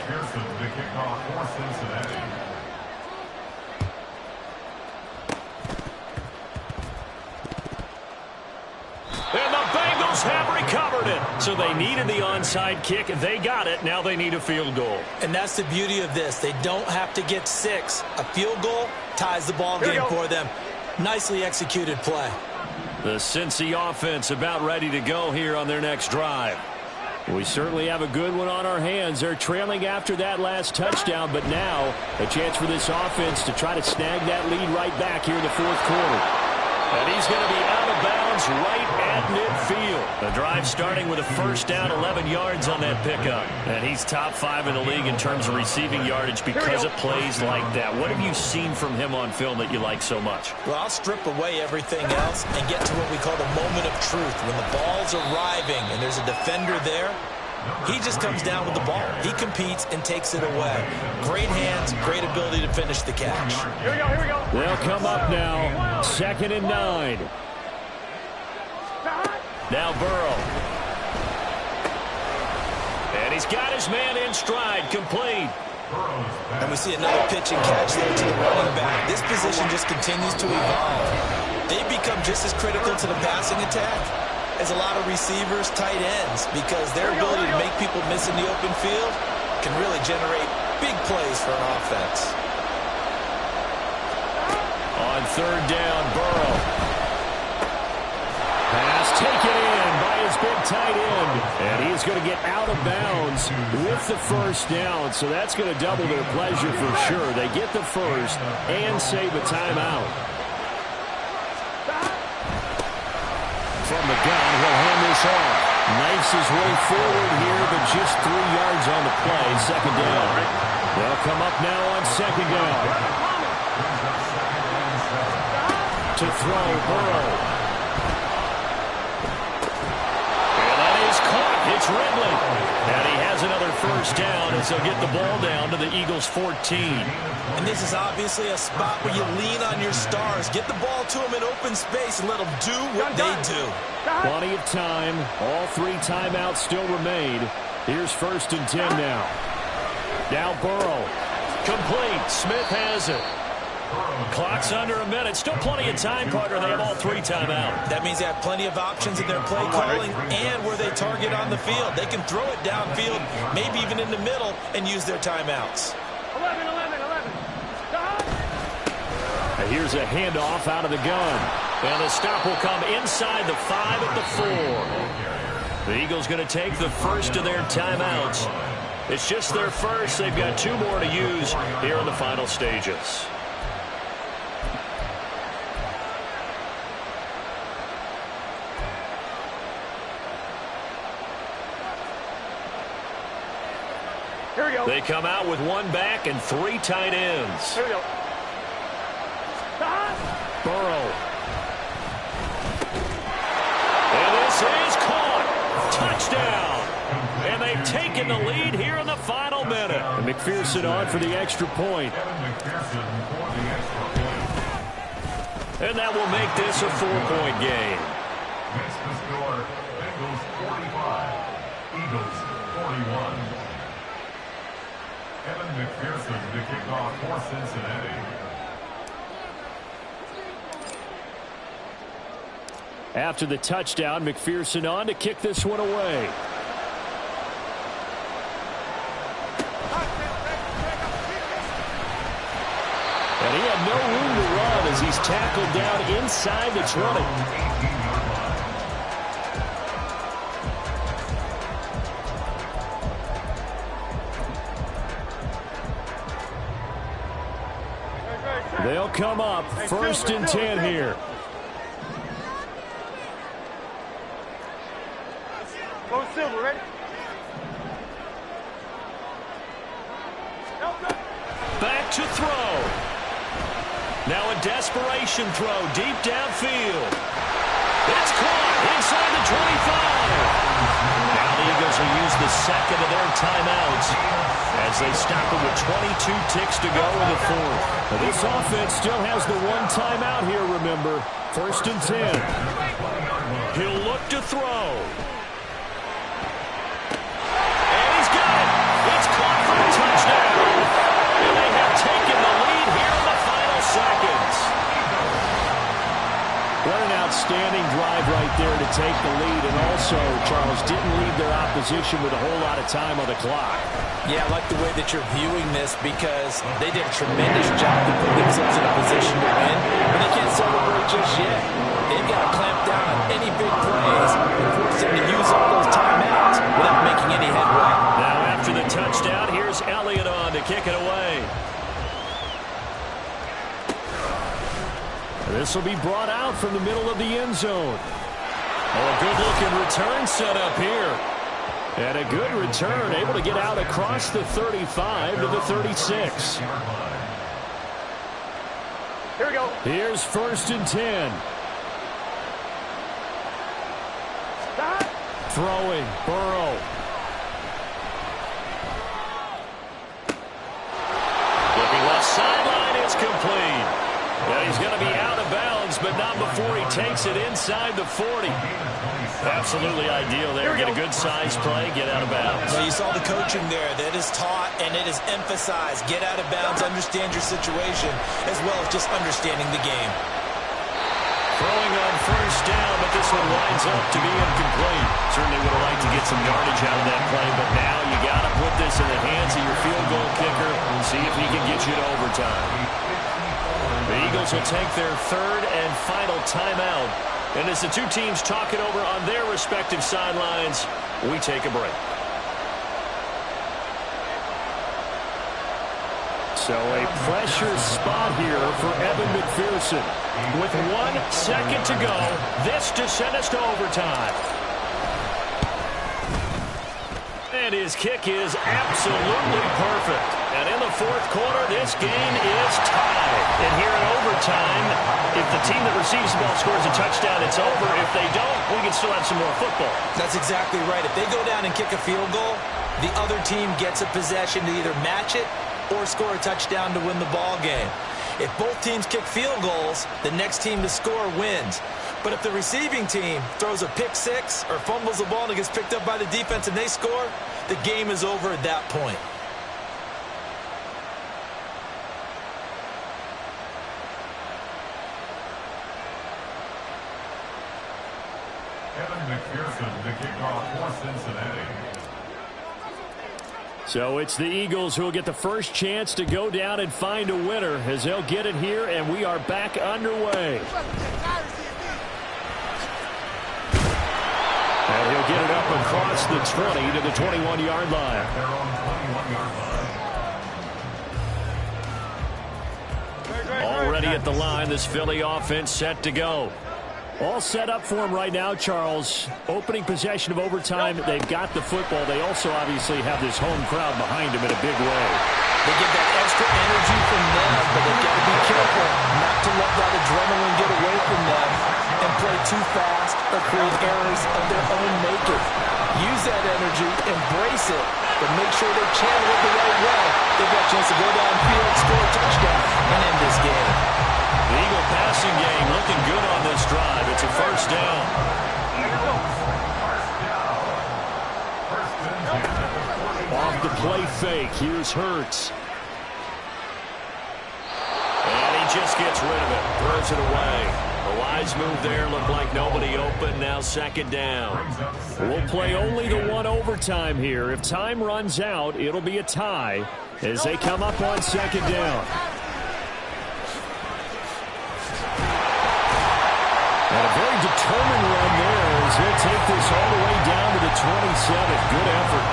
And the Bengals have recovered it. So they needed the onside kick. They got it. Now they need a field goal. And that's the beauty of this. They don't have to get 6. A field goal ties the ball game for them. Nicely executed play. The Cincy offense about ready to go here on their next drive. We certainly have a good one on our hands. They're trailing after that last touchdown, but now a chance for this offense to try to snag that lead right back here in the fourth quarter. And he's going to be out of bounds right at midfield. The drive starting with a first down, 11 yards on that pickup. And he's top 5 in the league in terms of receiving yardage because of plays like that. What have you seen from him on film that you like so much? Well, I'll strip away everything else and get to what we call the moment of truth. When the ball's arriving and there's a defender there, he just comes down with the ball. He competes and takes it away. Great hands, great ability to finish the catch. Here we go, here we go. They'll come up now. 2nd and 9. Now Burrow. And he's got his man in stride, complete. And we see another pitch and catch there to the running back. This position just continues to evolve. They become just as critical to the passing attack as a lot of receivers, tight ends, because their ability to make people miss in the open field can really generate big plays for an offense. On 3rd down, Burrow. Pass taken in by his big tight end. And he's going to get out of bounds with the first down. So that's going to double their pleasure for sure. They get the first and save a timeout. From the gun, he'll hand this off. Knifes his way forward here, but just 3 yards on the play. 2nd down. They'll come up now on 2nd down. To throw, Burrow. is caught. It's Ridley. And he has another first down as they'll get the ball down to the Eagles' 14. And this is obviously a spot where you lean on your stars. Get the ball to them in open space and let them do what they do. Plenty of time. All 3 timeouts still remain. Here's 1st and 10 now. Now Burrow. Complete. Smith has it. Clock's under a minute. Still plenty of time, partner. They have all 3 timeout. That means they have plenty of options in their play calling and where they target on the field. They can throw it downfield, maybe even in the middle, and use their timeouts. 11. And here's a handoff out of the gun. And the stop will come inside the 5 at the 4. The Eagles going to take the first of their timeouts. It's just their first. They've got 2 more to use here in the final stages. Here we go. They come out with 1 back and 3 tight ends. Here we go. Burrow. And this is caught. Touchdown. And they've taken the lead here in the final minute. And McPherson on for the extra point. And that will make this a 4-point game. Makes the score Bengals 45, Eagles 41. Evan McPherson to kick off for Cincinnati. After the touchdown, McPherson on to kick this one away. And he had no room to run as he's tackled down inside the 20. They'll come up 1st and 10 here. Go Silver, ready? Back to throw. Now a desperation throw deep downfield. It's caught inside the 25. Now the Eagles will use the second of their timeouts as they stop it with 22 ticks to go in the 4th. Now this offense still has the 1 timeout here, remember. 1st and 10. He'll look to throw. And he's got it. It's caught for a touchdown. And they have taken the lead here in the final seconds. What an outstanding drive right there to take the lead. And also, Charles, didn't leave their opposition with a whole lot of time on the clock. Yeah, I like the way that you're viewing this because they did a tremendous job to put themselves in a position to win, but they can't celebrate just yet. They've got to clamp down on any big plays and force them to use up those timeouts without making any headway. Now after the touchdown, here's Elliott on to kick it away. This will be brought out from the middle of the end zone. Oh, a good-looking return set up here. And a good return, able to get out across the 35 to the 36. Here we go. Here's 1st and 10. Stop. Throwing, Burrow. Looking left sideline, it's complete. Yeah, he's going to be out of bounds, but not before he takes it inside the 40. Absolutely ideal there. Get a good size play, get out of bounds. Well, you saw the coaching there. That is taught and it is emphasized. Get out of bounds, understand your situation, as well as just understanding the game. Throwing on 1st down, but this one winds up to be incomplete. Certainly would have liked to get some yardage out of that play, but now you got to put this in the hands of your field goal kicker and see if he can get you to overtime. The Eagles will take their 3rd and final timeout. And as the 2 teams talk it over on their respective sidelines, we take a break. So a pressure spot here for Evan McPherson. With 1 second to go, this to send us to overtime. And his kick is absolutely perfect. And in the fourth quarter, this game is tied. And here in overtime, if the team that receives the ball scores a touchdown, it's over. If they don't, we can still have some more football. That's exactly right. If they go down and kick a field goal, the other team gets a possession to either match it or score a touchdown to win the ball game. If both teams kick field goals, the next team to score wins. But if the receiving team throws a pick six or fumbles the ball and it gets picked up by the defense and they score, the game is over at that point. Kevin McPherson to kick off for Cincinnati. So it's the Eagles who will get the first chance to go down and find a winner as they'll get it here, and we are back underway. And he'll get it up across the 20 to the 21-yard line. Their own 21-yard line. Already at the line, this Philly offense set to go. All set up for him right now, Charles. Opening possession of overtime, they've got the football. They also obviously have this home crowd behind them in a big way. They get that extra energy from them, but they've got to be careful not to let that adrenaline get away from them and play too fast or create errors of their own making. Use that energy, embrace it, but make sure they channel it the right way. They've got a chance to go downfield, score a touchdown, and end this game. The Eagle passing game looking good on this drive. It's a first down. Off the play fake. Here's Hurts. And he just gets rid of it. Throws it away. A wise move there. Looked like nobody open. Now second down. We'll play only the one overtime here. If time runs out, it'll be a tie as they come up on second down. And a very determined run there as he'll take this all the way down to the 27. Good effort.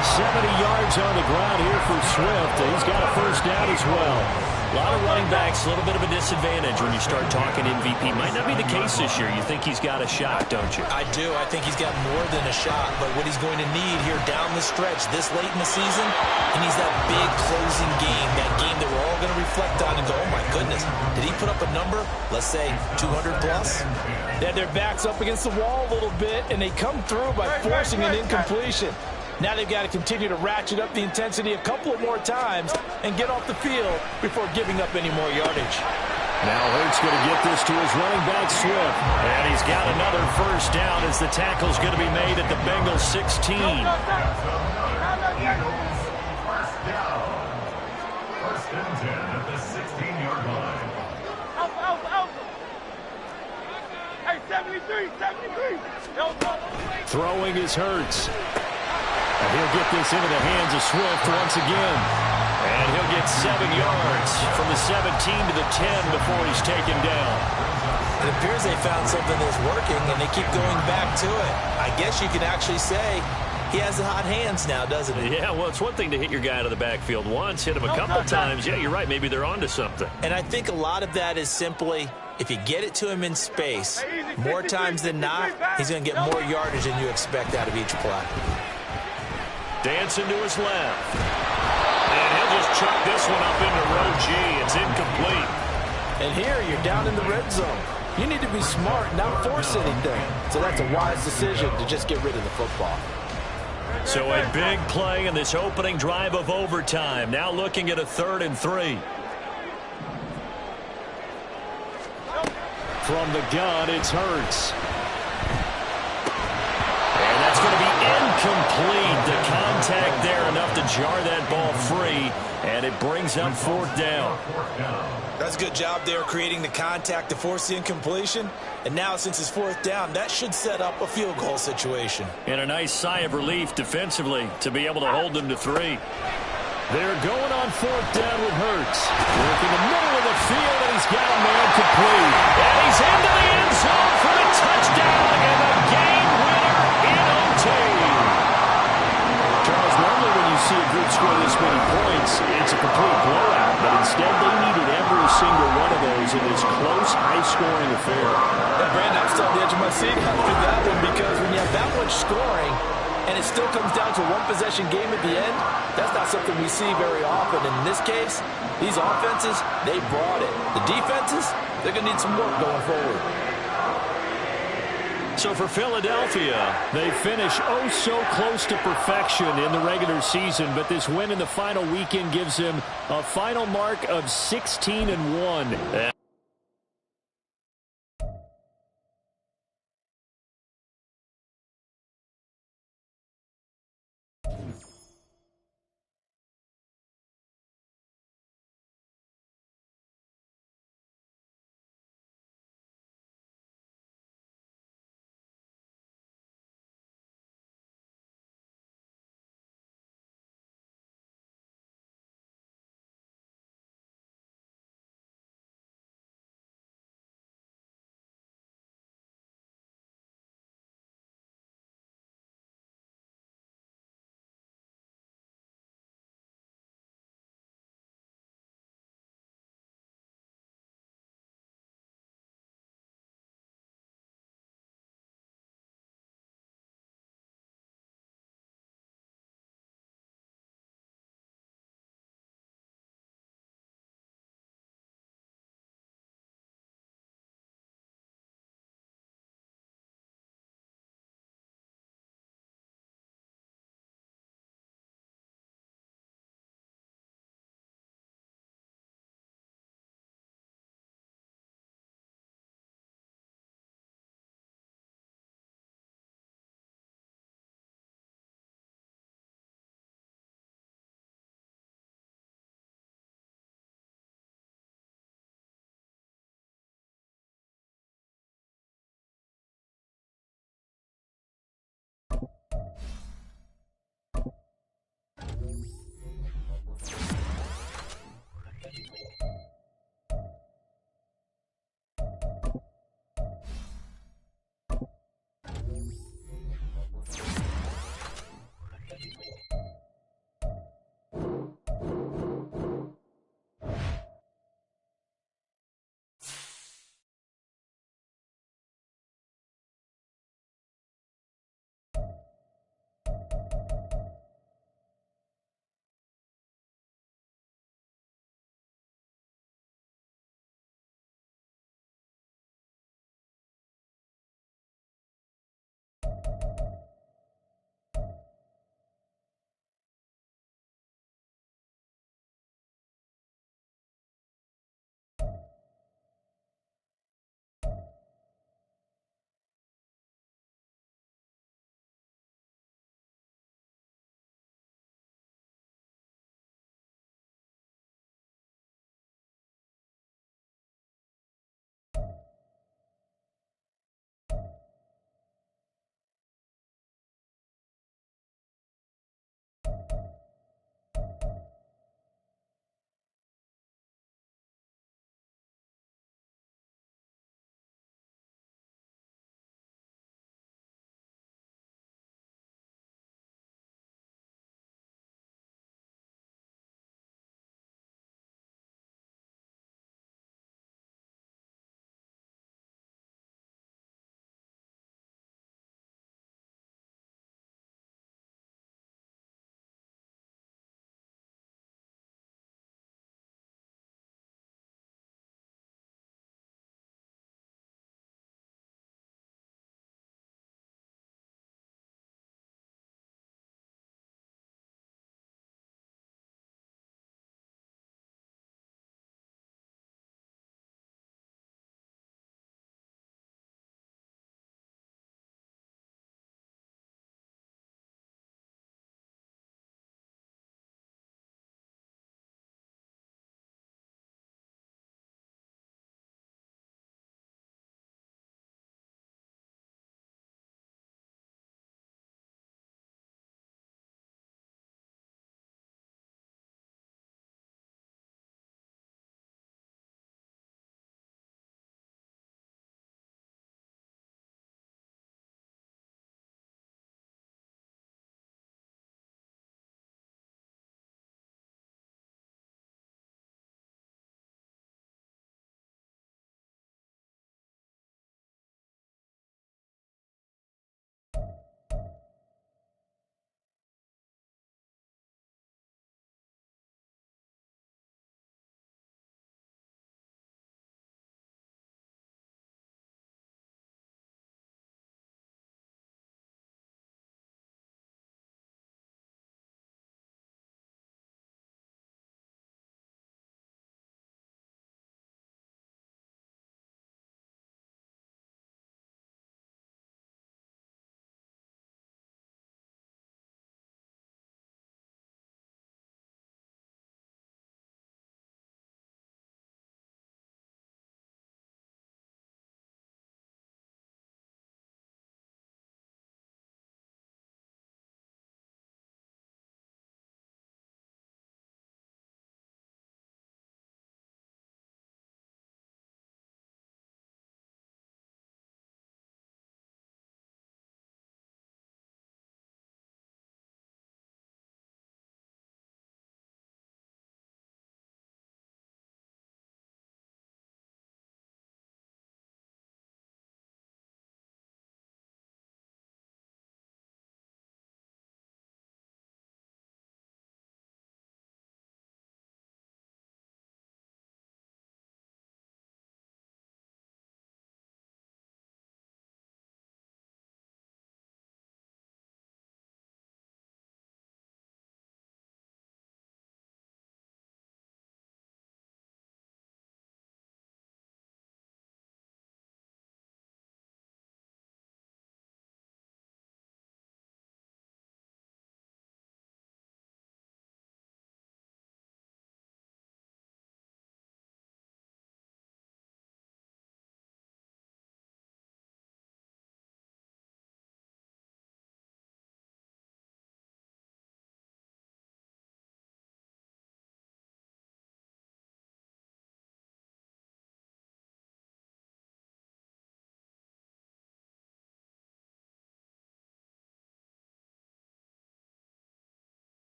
70 yards on the ground here for Swift. He's got a first down as well. A lot of running backs, a little bit of a disadvantage when you start talking MVP. Might not be the case this year. You think he's got a shot, don't you? I do. I think he's got more than a shot. But what he's going to need here down the stretch this late in the season, he needs that big closing game, that game that we're all going to reflect on and go, oh, my goodness, did he put up a number, let's say 200 plus? They had their backs up against the wall a little bit, and they come through by forcing an incompletion. Now they've got to continue to ratchet up the intensity a couple of more times and get off the field before giving up any more yardage. Now Hurts going to get this to his running back, Swift. And he's got another first down as the tackle's going to be made at the Bengals 16. First down. First and 10 at the 16-yard line. Out. Hey, 73. Throwing is Hurts. And he'll get this into the hands of Swift once again. And he'll get 7 yards from the 17 to the 10 before he's taken down. It appears they found something that's working, and they keep going back to it. I guess you could actually say he has the hot hands now, doesn't he? Yeah, well, it's one thing to hit your guy out of the backfield once, hit him a couple times. Yeah, you're right. Maybe they're onto something. And I think a lot of that is simply, if you get it to him in space, more times than not, he's going to get more yardage than you expect out of each play. Dancing to his left. And he'll just chuck this one up into row G. It's incomplete. And here you're down in the red zone. You need to be smart, not force anything. So that's a wise decision to just get rid of the football. So a big play in this opening drive of overtime. Now looking at a 3rd and 3. From the gun, it's Hurts. And that's going to be incomplete. The contact there enough to jar that ball free. And it brings up 4th down. That's a good job there creating the contact to force the incompletion. And now since it's 4th down, that should set up a field goal situation. And a nice sigh of relief defensively to be able to hold them to 3. They're going on 4th down with Hurts. Working the middle of the field, and he's got a man complete. And he's into the end zone for the touchdown and the game winner in OT. Charles, normally when you see a group score this many points, it's a complete blowout. But instead, they needed every single one of those in this close, high-scoring affair. Yeah, Brandon, I'm still on the edge of my seat after that one because when you have that much scoring and it still comes down to one-possession game at the end, that's not something we see very often. In this case, these offenses, they brought it. The defenses, they're going to need some work going forward. So for Philadelphia, they finish oh so close to perfection in the regular season, but this win in the final weekend gives them a final mark of 16-1.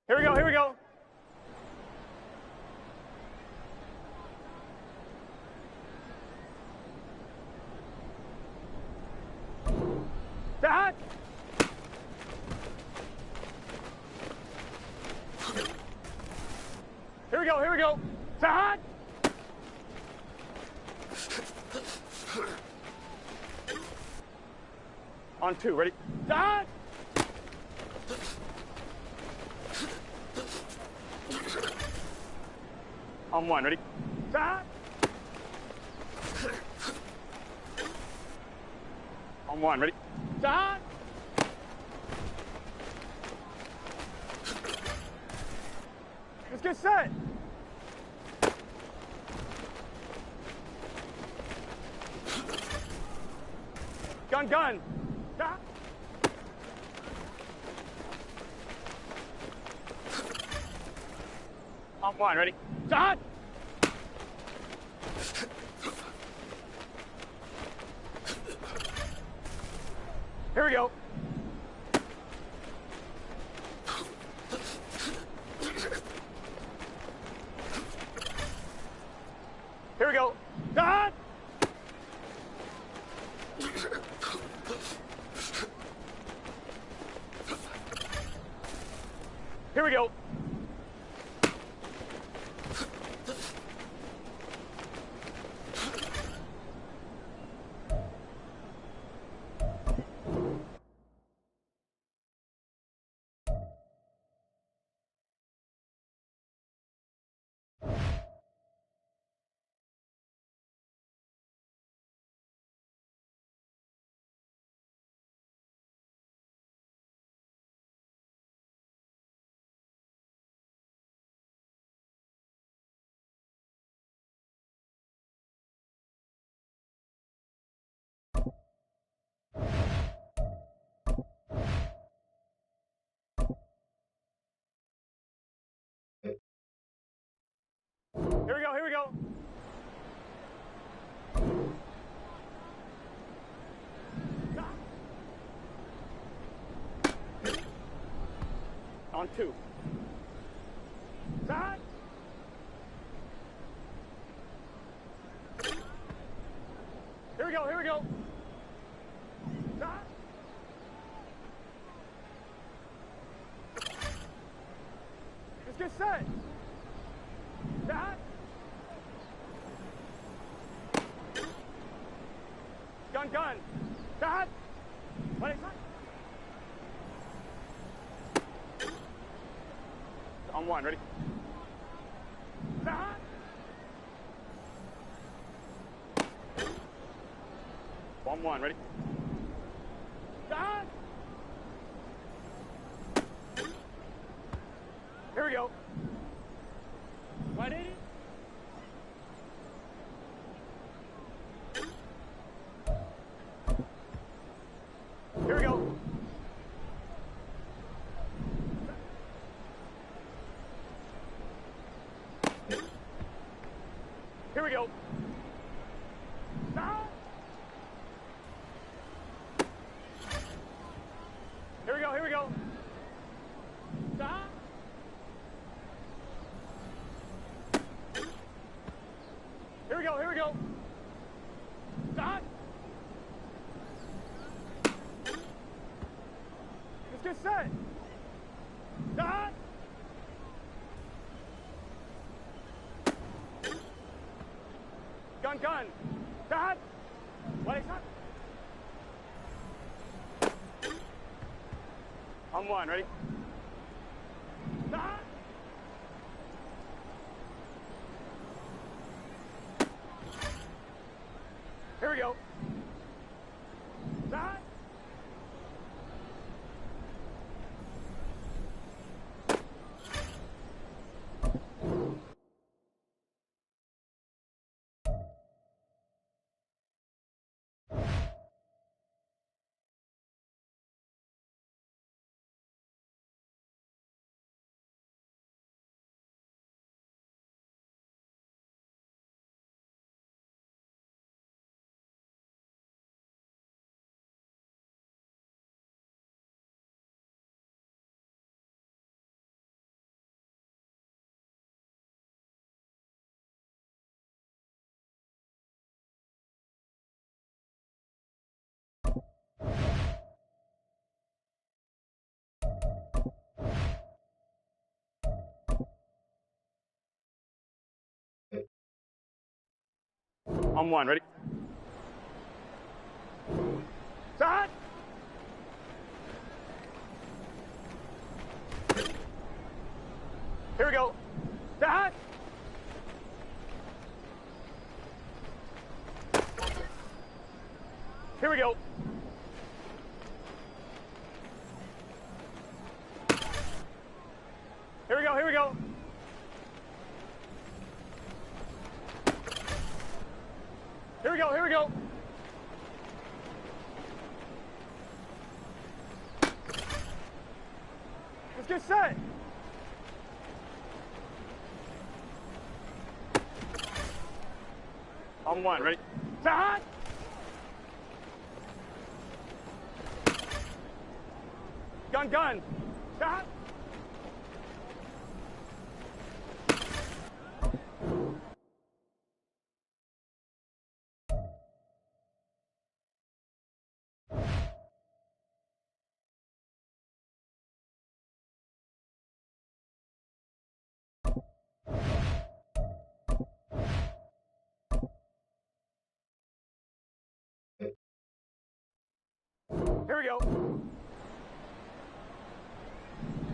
Here we go, here we go. Dad! Here we go, here we go. Dad! On 2, ready? Dad! On 1, ready? Dad! On 1, ready? Dad! Let's get set. Gun, gun. Dad! On 1, ready? Dad! Here we go. Here we go. Dad! Here we go. Here we go, here we go. On 2. Dad! Here we go, here we go. Dad! Let's get set. Dad! Gun, gun. Dad! What is that? On 1, ready? Dad! 1-1, ready? Start! Here we go. 180. Here we go. Here we go. Stop. Here we go, here we go. Stop. Here we go, here we go. Stop. Let's get set. Stop. Gun, gun. Stop. What is that? On 1, ready? Stop. Here we go. Stop. On 1, ready? Start! Here we go. Start! Here we go. Here we go, here we go. Here we go, here we go. Let's get set. On 1, ready? Start! Gun, gun. Start! Here we go.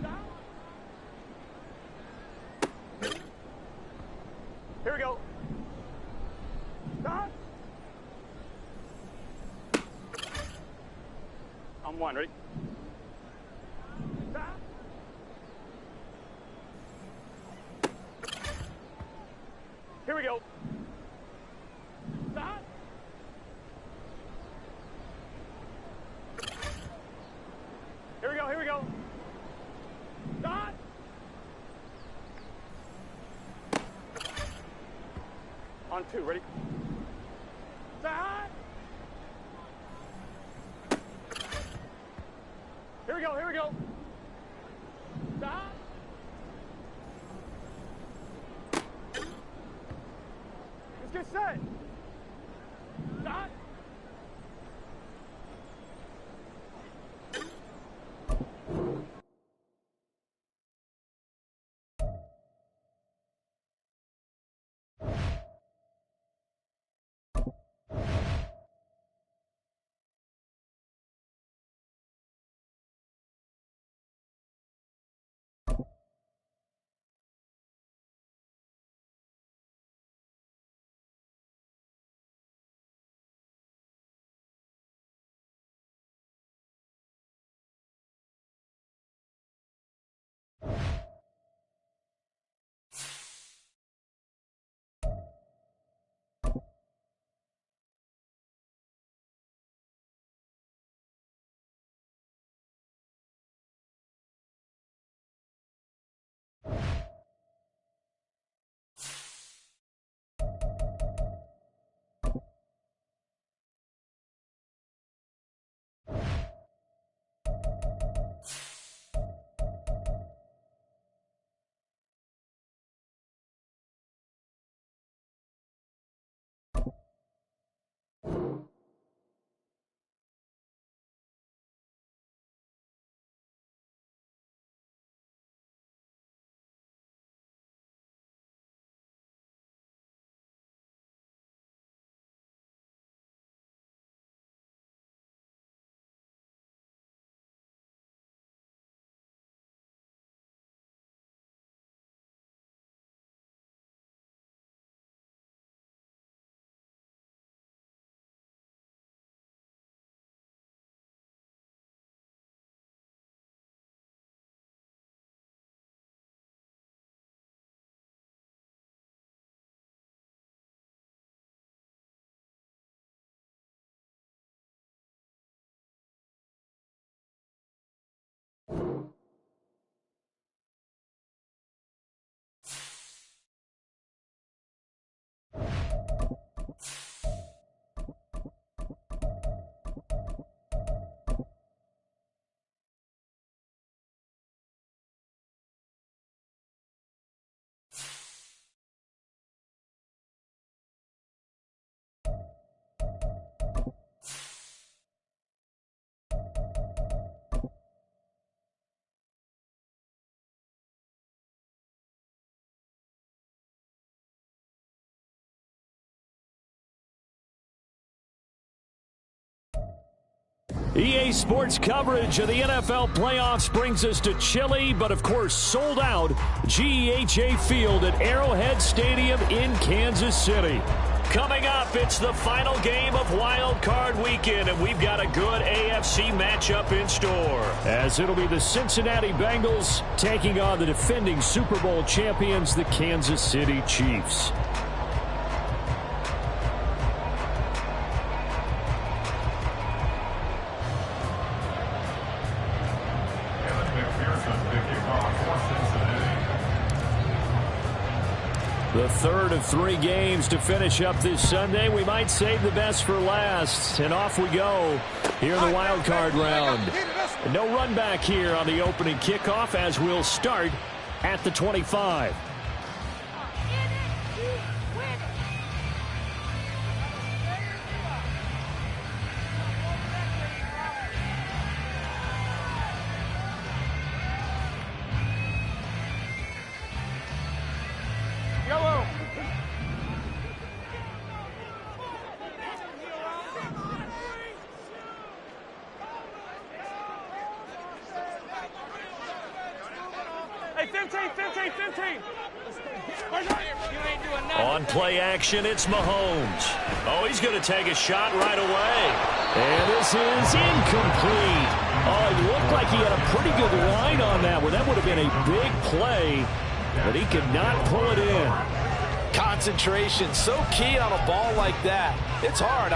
Stop. Here we go. Stop. On 1, ready? Stop. Here we go. Stop. Here we go, here we go. Start! On 2, ready? Start! Here we go, here we go. Stop! Let's get set. Start! EA Sports coverage of the NFL playoffs brings us to chilly, but of course sold out GEHA Field at Arrowhead Stadium in Kansas City. Coming up, it's the final game of Wild Card Weekend, and we've got a good AFC matchup in store. As it'll be the Cincinnati Bengals taking on the defending Super Bowl champions, the Kansas City Chiefs. The third of 3 games to finish up this Sunday. We might save the best for last. And off we go here in the wild card round. No run back here on the opening kickoff as we'll start at the 25. On play action, it's Mahomes. Oh, he's going to take a shot right away. And this is incomplete. Oh, it looked like he had a pretty good line on that one. That would have been a big play, but he could not pull it in. Concentration, so key on a ball like that. It's hard.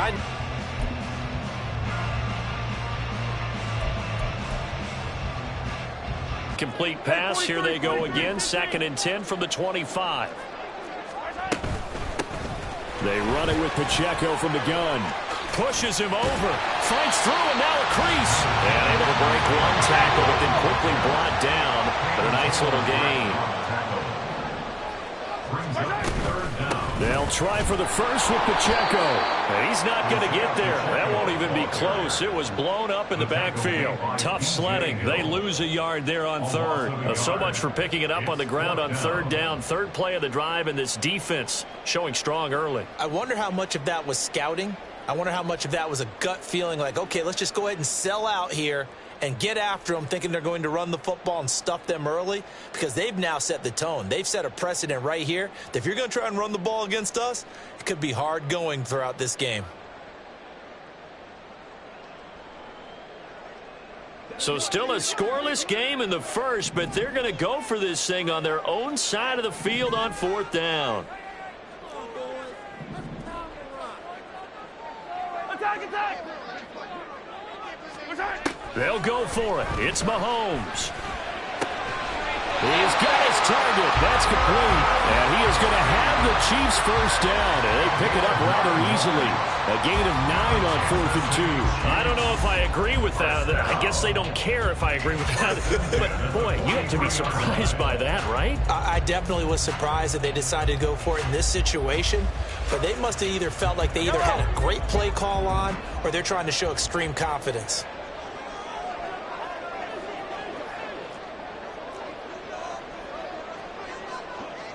Complete pass. Here they go again. 2nd and 10 from the 25. They run it with Pacheco from the gun. Pushes him over. Fights through and now a crease. And able to break one tackle, but then quickly brought down. But a nice little gain. They'll try for the first with Pacheco. He's not going to get there. That won't even be close. It was blown up in the backfield. Tough sledding. They lose a yard there on third. So much for picking it up on the ground on 3rd down. 3rd play of the drive, and this defense showing strong early. I wonder how much of that was scouting. I wonder how much of that was a gut feeling like, okay, let's just go ahead and sell out here and get after them, thinking they're going to run the football and stuff them early, because they've now set the tone. They've set a precedent right here that if you're going to try and run the ball against us, it could be hard going throughout this game. So still a scoreless game in the first, but they're going to go for this thing on their own side of the field on 4th down. They'll go for it. It's Mahomes. He's got his target. That's complete. And he is going to have the Chiefs 1st down. And they pick it up rather easily. A gain of 9 on 4th and 2. I don't know if I agree with that. I guess they don't care if I agree with that. But, boy, you have to be surprised by that, right? I definitely was surprised that they decided to go for it in this situation. But they must have either felt like they either had a great play call on or they're trying to show extreme confidence.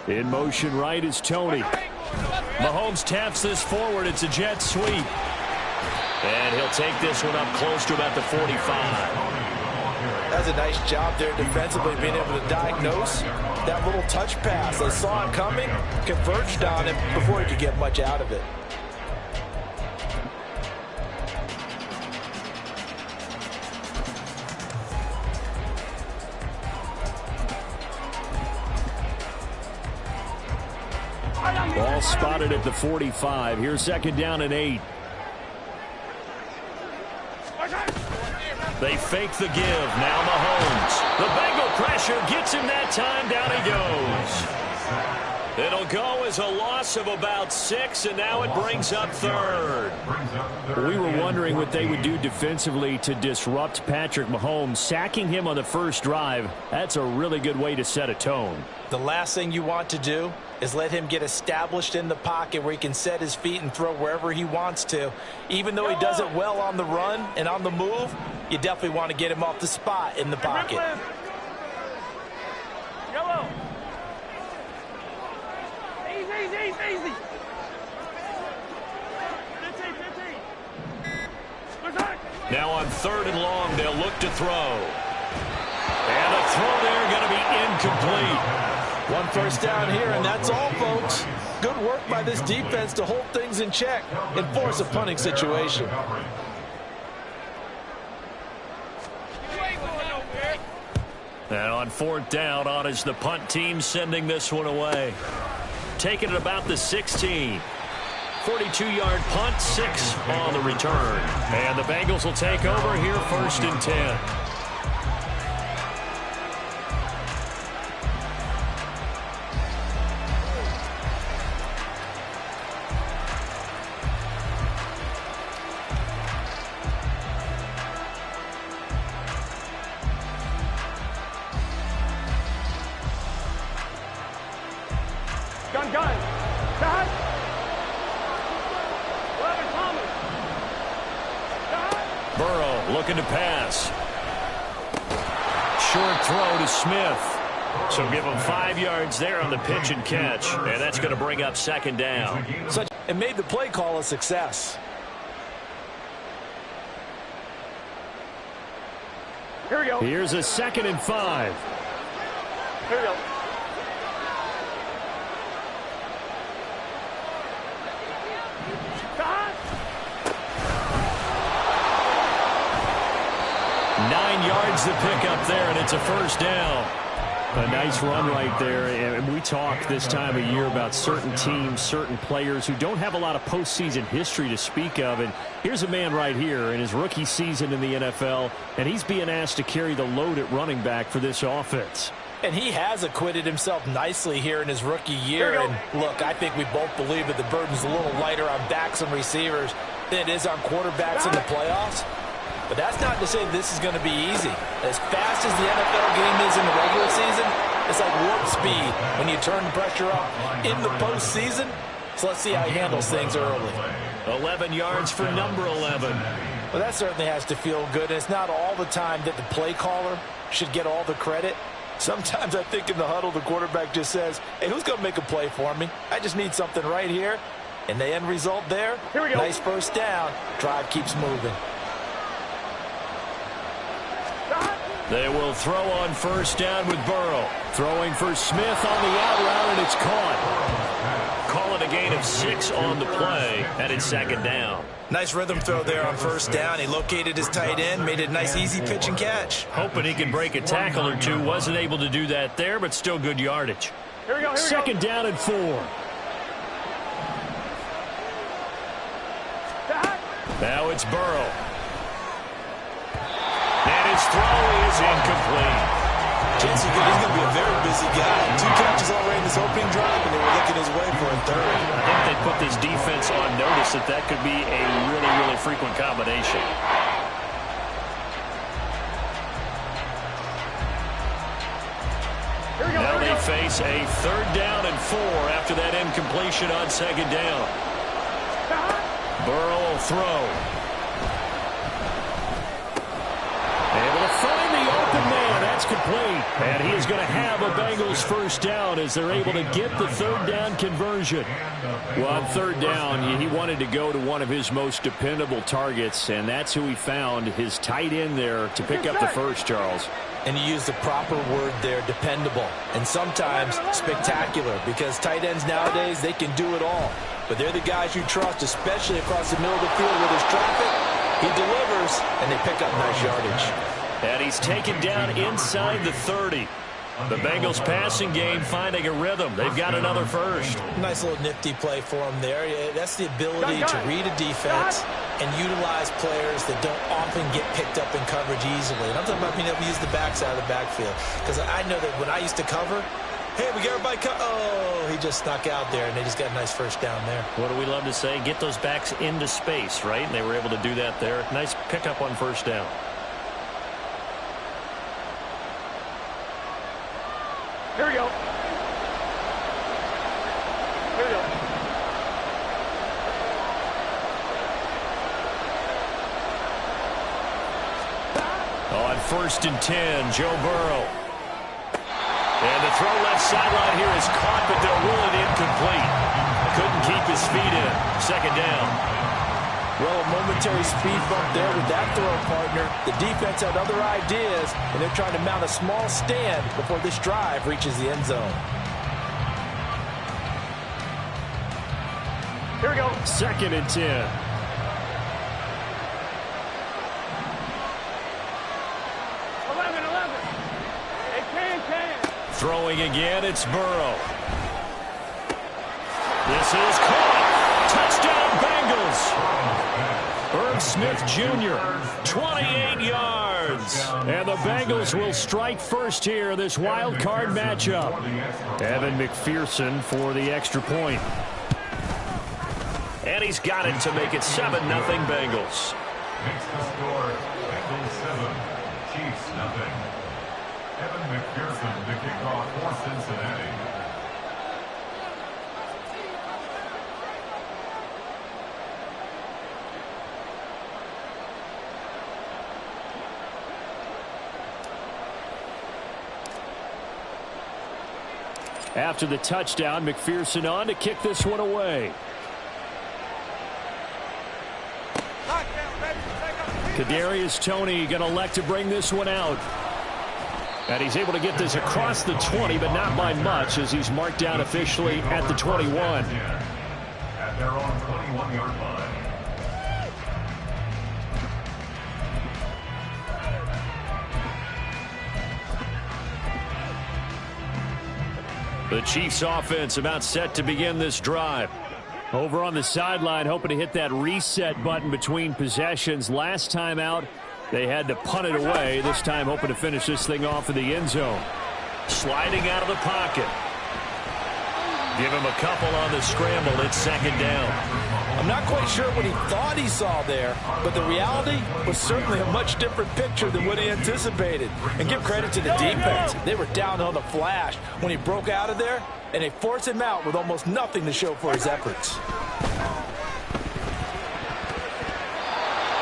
In motion right is Tony. Mahomes taps this forward. It's a jet sweep. And he'll take this one up close to about the 45. That's a nice job there defensively, being able to diagnose that little touch pass. They saw it coming, converged on it before he could get much out of it. Ball spotted at the 45. Here's 2nd down and 8. They fake the give. Now Mahomes. The Bengal pressure gets him that time. Down he goes. It'll go as a loss of about 6, and now it brings up third. We were wondering what they would do defensively to disrupt Patrick Mahomes. Sacking him on the first drive, that's a really good way to set a tone. The last thing you want to do is let him get established in the pocket where he can set his feet and throw wherever he wants to. Even though he does it well on the run and on the move, you definitely want to get him off the spot in the pocket. Yellow. Easy. 15. Now on 3rd and long, they'll look to throw. And a throw there going to be incomplete. 1 first down here, and that's all, folks. Good work by this defense to hold things in check and force a punting situation. And on 4th down, on is the punt team sending this one away. Taking it about the 16. 42-yard punt, 6 on the return. And the Bengals will take over here 1st and 10. Gun. Cut. 11 Thomas. Cut. Burrow looking to pass. Short throw to Smith. So give him 5 yards there on the pitch and catch. And that's going to bring up 2nd down. It made the play call a success. Here we go. Here's a 2nd and 5. Here we go. Cut. 9 yards to pick up there, and it's a 1st down. A nice run right there. And we talk this time of year about certain teams, certain players who don't have a lot of postseason history to speak of. And here's a man right here in his rookie season in the NFL, and he's being asked to carry the load at running back for this offense. And he has acquitted himself nicely here in his rookie year. And look, I think we both believe that the burden's a little lighter on backs and receivers than it is on quarterbacks in the playoffs. But that's not to say this is going to be easy. As fast as the NFL game is in the regular season, it's like warp speed when you turn the pressure up in the postseason. So let's see how he handles things early. 11 yards for number 11. Well, that certainly has to feel good. And it's not all the time that the play caller should get all the credit. Sometimes I think in the huddle, the quarterback just says, hey, who's going to make a play for me? I just need something right here. And the end result there, here we go. Nice 1st down. Drive keeps moving. They will throw on 1st down with Burrow. Throwing for Smith on the out route, and it's caught. Call it a gain of 6 on the play, and it's 2nd down. Nice rhythm throw there on 1st down. He located his tight end, made it a nice easy pitch and catch. Hoping he can break a tackle or two. Wasn't able to do that there, but still good yardage. Here we go. 2nd down and 4. Now it's Burrow. And his throw is incomplete. Chances are good he's going to be a very busy guy. 2 catches already in this opening drive, and they were looking his way for a 3rd. I think they put this defense on notice that could be a really, really frequent combination. Now they face a 3rd down and 4 after that incompletion on 2nd down. Burrow will throw. Able to find the open man. That's complete. And he is going to have a Bengals 1st down as they're able to get the 3rd down conversion. Well, on 3rd down, he wanted to go to one of his most dependable targets, and that's who he found, his tight end there to pick up the first, Charles. And you use the proper word there, dependable, and sometimes spectacular, because tight ends nowadays, they can do it all. But they're the guys you trust, especially across the middle of the field where there's traffic. He delivers, and they pick up nice yardage. And he's taken down inside the 30. The Bengals passing game finding a rhythm. They've got another first. Nice little nifty play for him there. That's the ability to read a defense and utilize players that don't often get picked up in coverage easily. And I'm talking about being able to use the backside of the backfield. Because I know that when I used to cover, Hey, we got everybody oh, he just snuck out there, and they just got a nice first down there. What do we love to say? Get those backs into space, right? And they were able to do that there. Nice pickup on first down. Here we go. Here we go. On 1st and 10, Joe Burrow. And the throw left sideline here is caught, but they'll rule it incomplete. Couldn't keep his feet in. 2nd down. Well, a momentary speed bump there with that throw, partner. The defense had other ideas, and they're trying to mount a small stand before this drive reaches the end zone. Here we go. 2nd and 10. Throwing again, it's Burrow. This is caught. Touchdown, Bengals. Irv Smith Jr., 28 yards. And the Bengals will strike first here, this wild card matchup. Evan McPherson for the extra point. And he's got it to make it 7-0 Bengals. Makes the score Bengals 7, Chiefs 0. Evan McPherson to kick off for Cincinnati. After the touchdown, McPherson on to kick this one away. Kadarius Toney going to elect to bring this one out. And he's able to get this across the 20, but not by much, as he's marked down officially at the 21. At their own 21-yard line. The Chiefs offense about set to begin this drive. Over on the sideline, hoping to hit that reset button between possessions. Last time out, they had to punt it away. This time hoping to finish this thing off in the end zone. Sliding out of the pocket. Give him a couple on the scramble. It's 2nd down. I'm not quite sure what he thought he saw there, but the reality was certainly a much different picture than what he anticipated. And give credit to the defense. They were down on the flash when he broke out of there, and they forced him out with almost nothing to show for his efforts.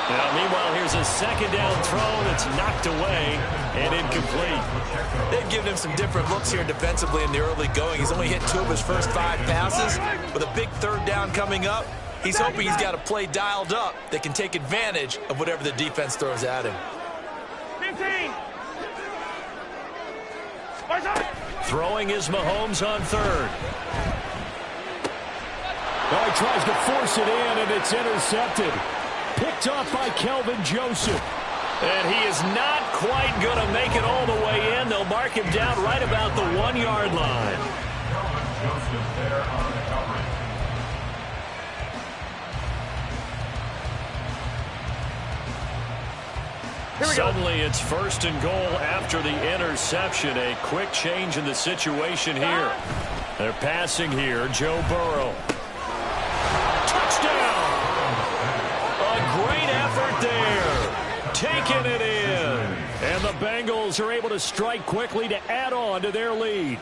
Now, meanwhile, here's a 2nd down throw that's knocked away and incomplete. They've given him some different looks here defensively in the early going. He's only hit 2 of his first 5 passes. With a big 3rd down coming up, he's hoping he's got a play dialed up that can take advantage of whatever the defense throws at him. 15. Throwing is Mahomes on 3rd. Oh, he tries to force it in, and it's intercepted. Picked off by Kelvin Joseph. And he is not quite going to make it all the way in. They'll mark him down right about the 1-yard line. Kelvin Joseph there on the coverage. Suddenly it's 1st and goal after the interception. A quick change in the situation here. They're passing here. Joe Burrow. Touchdown! A great effort there. Taking it in. And the Bengals are able to strike quickly to add on to their lead.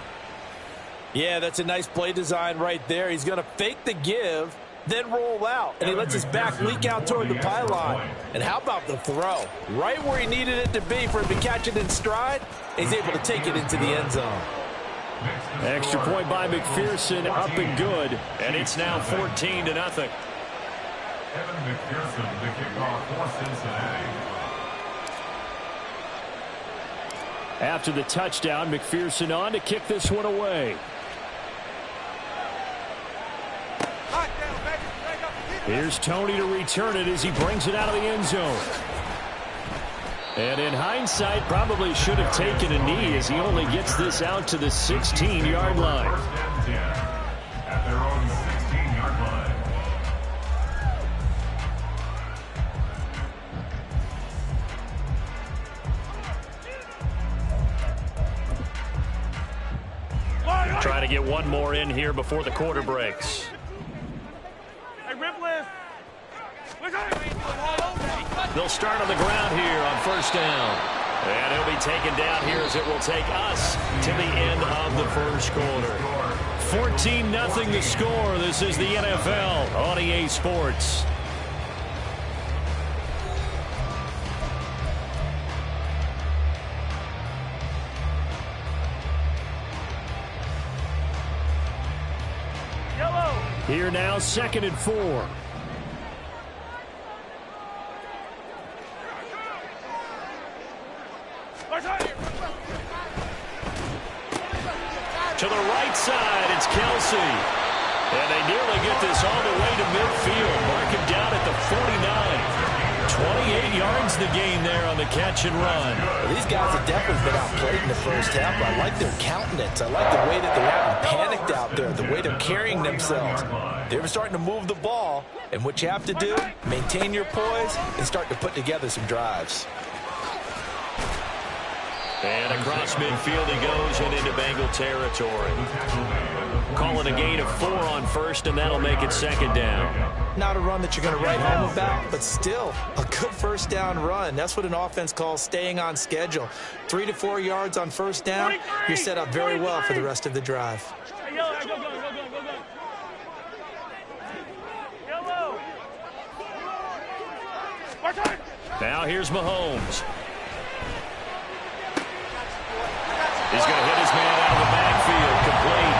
Yeah, that's a nice play design right there. He's going to fake the give, then roll out, and he lets his back leak out toward the pylon. And how about the throw? Right where he needed it to be for him to catch it in stride, he's able to take it into the end zone. Extra point by McPherson, up and good, and it's now 14-0. Evan McPherson to kick off for Cincinnati. After the touchdown, McPherson on to kick this one away. Here's Toney to return it as he brings it out of the end zone. And in hindsight, probably should have taken a knee as he only gets this out to the 16-yard line. 1st and 10 at their own 16-yard line. get one more in here before the quarter breaks. Hey, Ripley. They'll start on the ground here on first down. And he'll be taken down here as it will take us to the end of the first quarter. 14-0 the score. This is the NFL on EA Sports. Yellow. Here now, 2nd and 4. To the right side, it's Kelsey. And they nearly get this all the way to midfield. Mark him down at the 49. 28 yards the gain there on the catch and run. Well, these guys have definitely been outplayed in the first half. I like their countenance. I like the way that they haven't panicked out there, the way they're carrying themselves. They're starting to move the ball. And what you have to do, maintain your poise and start to put together some drives. And across midfield he goes and into Bengal territory. Calling a gain of 4 on first, and that'll make it 2nd down. Not a run that you're going to write home about, but still a good first down run. That's what an offense calls staying on schedule. 3 to 4 yards on first down, you're set up very well for the rest of the drive. Hey, yellow, go. Yellow. Now here's Mahomes. He's going to hit his man out of the backfield, complete.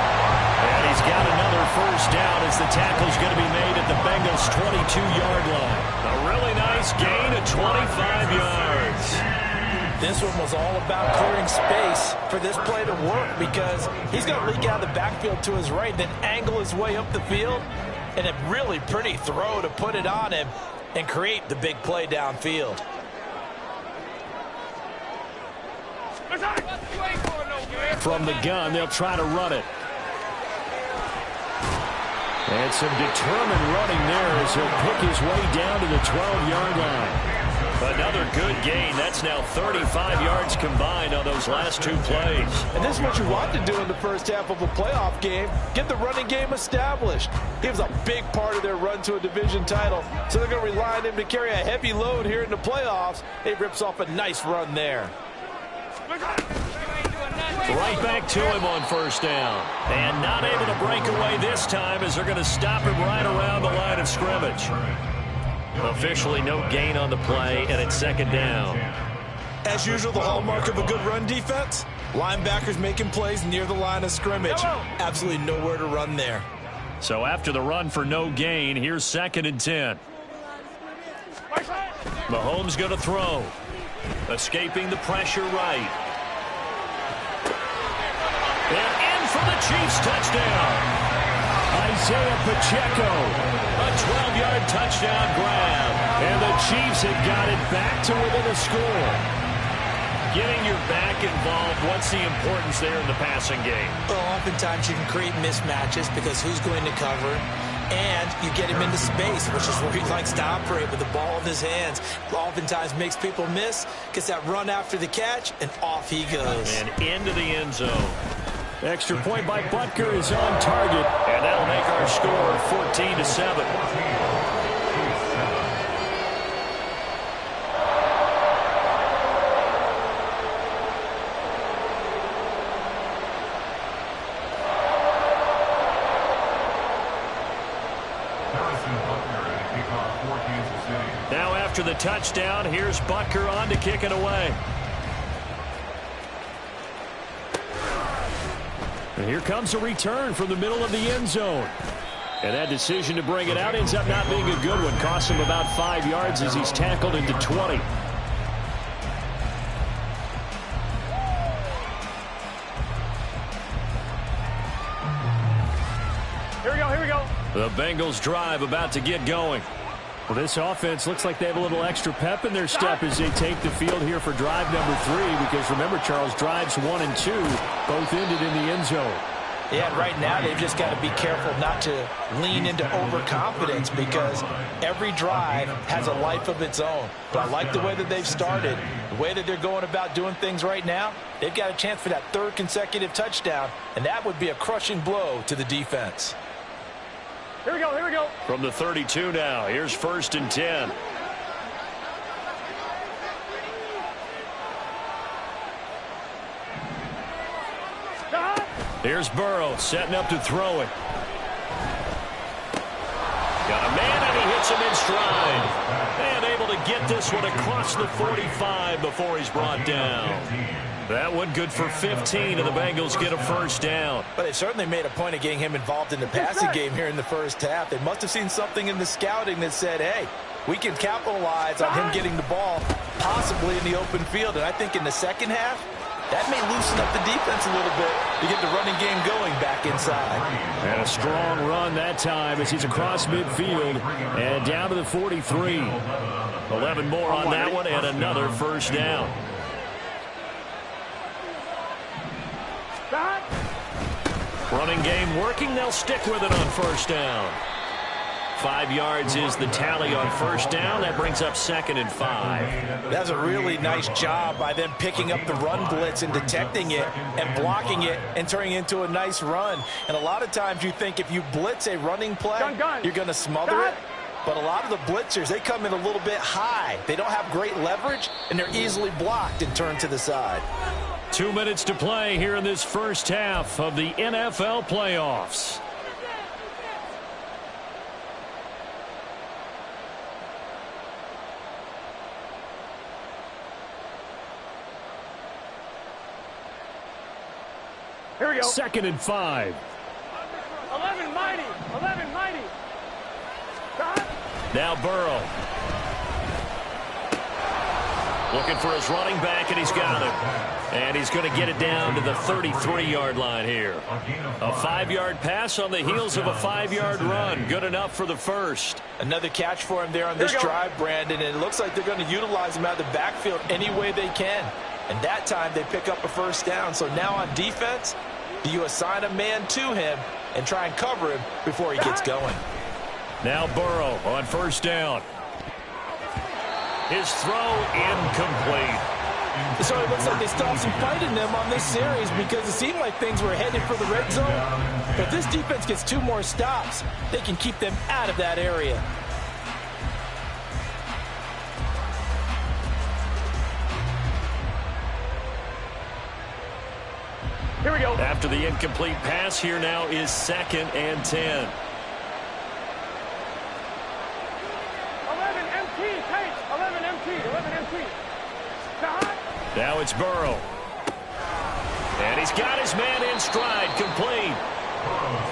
And he's got another first down as the tackle's going to be made at the Bengals' 22-yard line. A really nice gain of 25 yards. This one was all about clearing space for this play to work because he's going to leak out of the backfield to his right, then angle his way up the field, and a really pretty throw to put it on him and create the big play downfield. From the gun, they'll try to run it. And some determined running there as he'll pick his way down to the 12-yard line. Another good gain. That's now 35 yards combined on those last 2 plays. And this is what you want to do in the first half of a playoff game. Get the running game established. He was a big part of their run to a division title. So they're going to rely on him to carry a heavy load here in the playoffs. He rips off a nice run there. Right back to him on first down. And not able to break away this time as they're going to stop him right around the line of scrimmage. Officially no gain on the play, and it's 2nd down. As usual, the hallmark of a good run defense, linebackers making plays near the line of scrimmage. Absolutely nowhere to run there. So after the run for no gain, here's 2nd and 10. Mahomes going to throw. Escaping the pressure right. They're in for the Chiefs touchdown. Isaiah Pacheco. A 12-yard touchdown grab. And the Chiefs have got it back to within a score. Getting your back involved, what's the importance there in the passing game? Well, oftentimes you can create mismatches because who's going to cover it? And you get him into space, which is where he likes to operate with the ball in his hands. Oftentimes makes people miss, gets that run after the catch, and off he goes. And into the end zone. Extra point by Butker is on target, and that'll make our score 14-7. Now after the touchdown, here's Butker on to kick it away. And here comes a return from the middle of the end zone. And that decision to bring it out ends up not being a good one. Costs him about 5 yards as he's tackled into 20. Here we go. The Bengals drive about to get going. Well, this offense looks like they have a little extra pep in their step as they take the field here for drive number 3. Because remember, Charles, drives 1 and 2 both ended in the end zone. Yeah, and right now they've just got to be careful not to lean into overconfidence because every drive has a life of its own. But I like the way that they've started, the way that they're going about doing things right now. They've got a chance for that third consecutive touchdown, and that would be a crushing blow to the defense. Here we go, here we go. From the 32 now, here's 1st and 10. Here's Burrow setting up to throw it. Got a man, and he hits him in stride. And able to get this one across the 45 before he's brought down. That one good for 15, and the Bengals get a 1st down. But they certainly made a point of getting him involved in the passing game here in the first half. They must have seen something in the scouting that said, hey, we can capitalize on him getting the ball possibly in the open field. And I think in the second half, that may loosen up the defense a little bit to get the running game going back inside. And a strong run that time as he's across midfield and down to the 43. 11 more on that one and another 1st down. Running game working. They'll stick with it on 1st down. 5 yards is the tally on 1st down. That brings up 2nd and 5. That's a really nice job by them picking up the run blitz and detecting it and blocking it and turning it into a nice run. And a lot of times you think if you blitz a running play, you're going to smother it. But a lot of the blitzers, they come in a little bit high. They don't have great leverage, and they're easily blocked and turned to the side. 2 minutes to play here in this first half of the NFL playoffs. Here we go. 2nd and 5. 11 mighty. 11 mighty. Now Burrow. Looking for his running back, and he's got it. And he's going to get it down to the 33-yard line here. A 5-yard pass on the heels of a 5-yard run. Good enough for the 1st. Another catch for him there on this drive, Brandon, and it looks like they're going to utilize him out of the backfield any way they can. And that time they pick up a 1st down. So now on defense, do you assign a man to him and try and cover him before he gets going? Now Burrow on 1st down. His throw incomplete. So it looks like they stopped some fight in them on this series because it seemed like things were headed for the red zone. But if this defense gets 2 more stops, they can keep them out of that area. Here we go. After the incomplete pass, here now is 2nd and 10. 11 MT, take. 11 MT, 11 MT. Now it's Burrow. And he's got his man in stride, complete.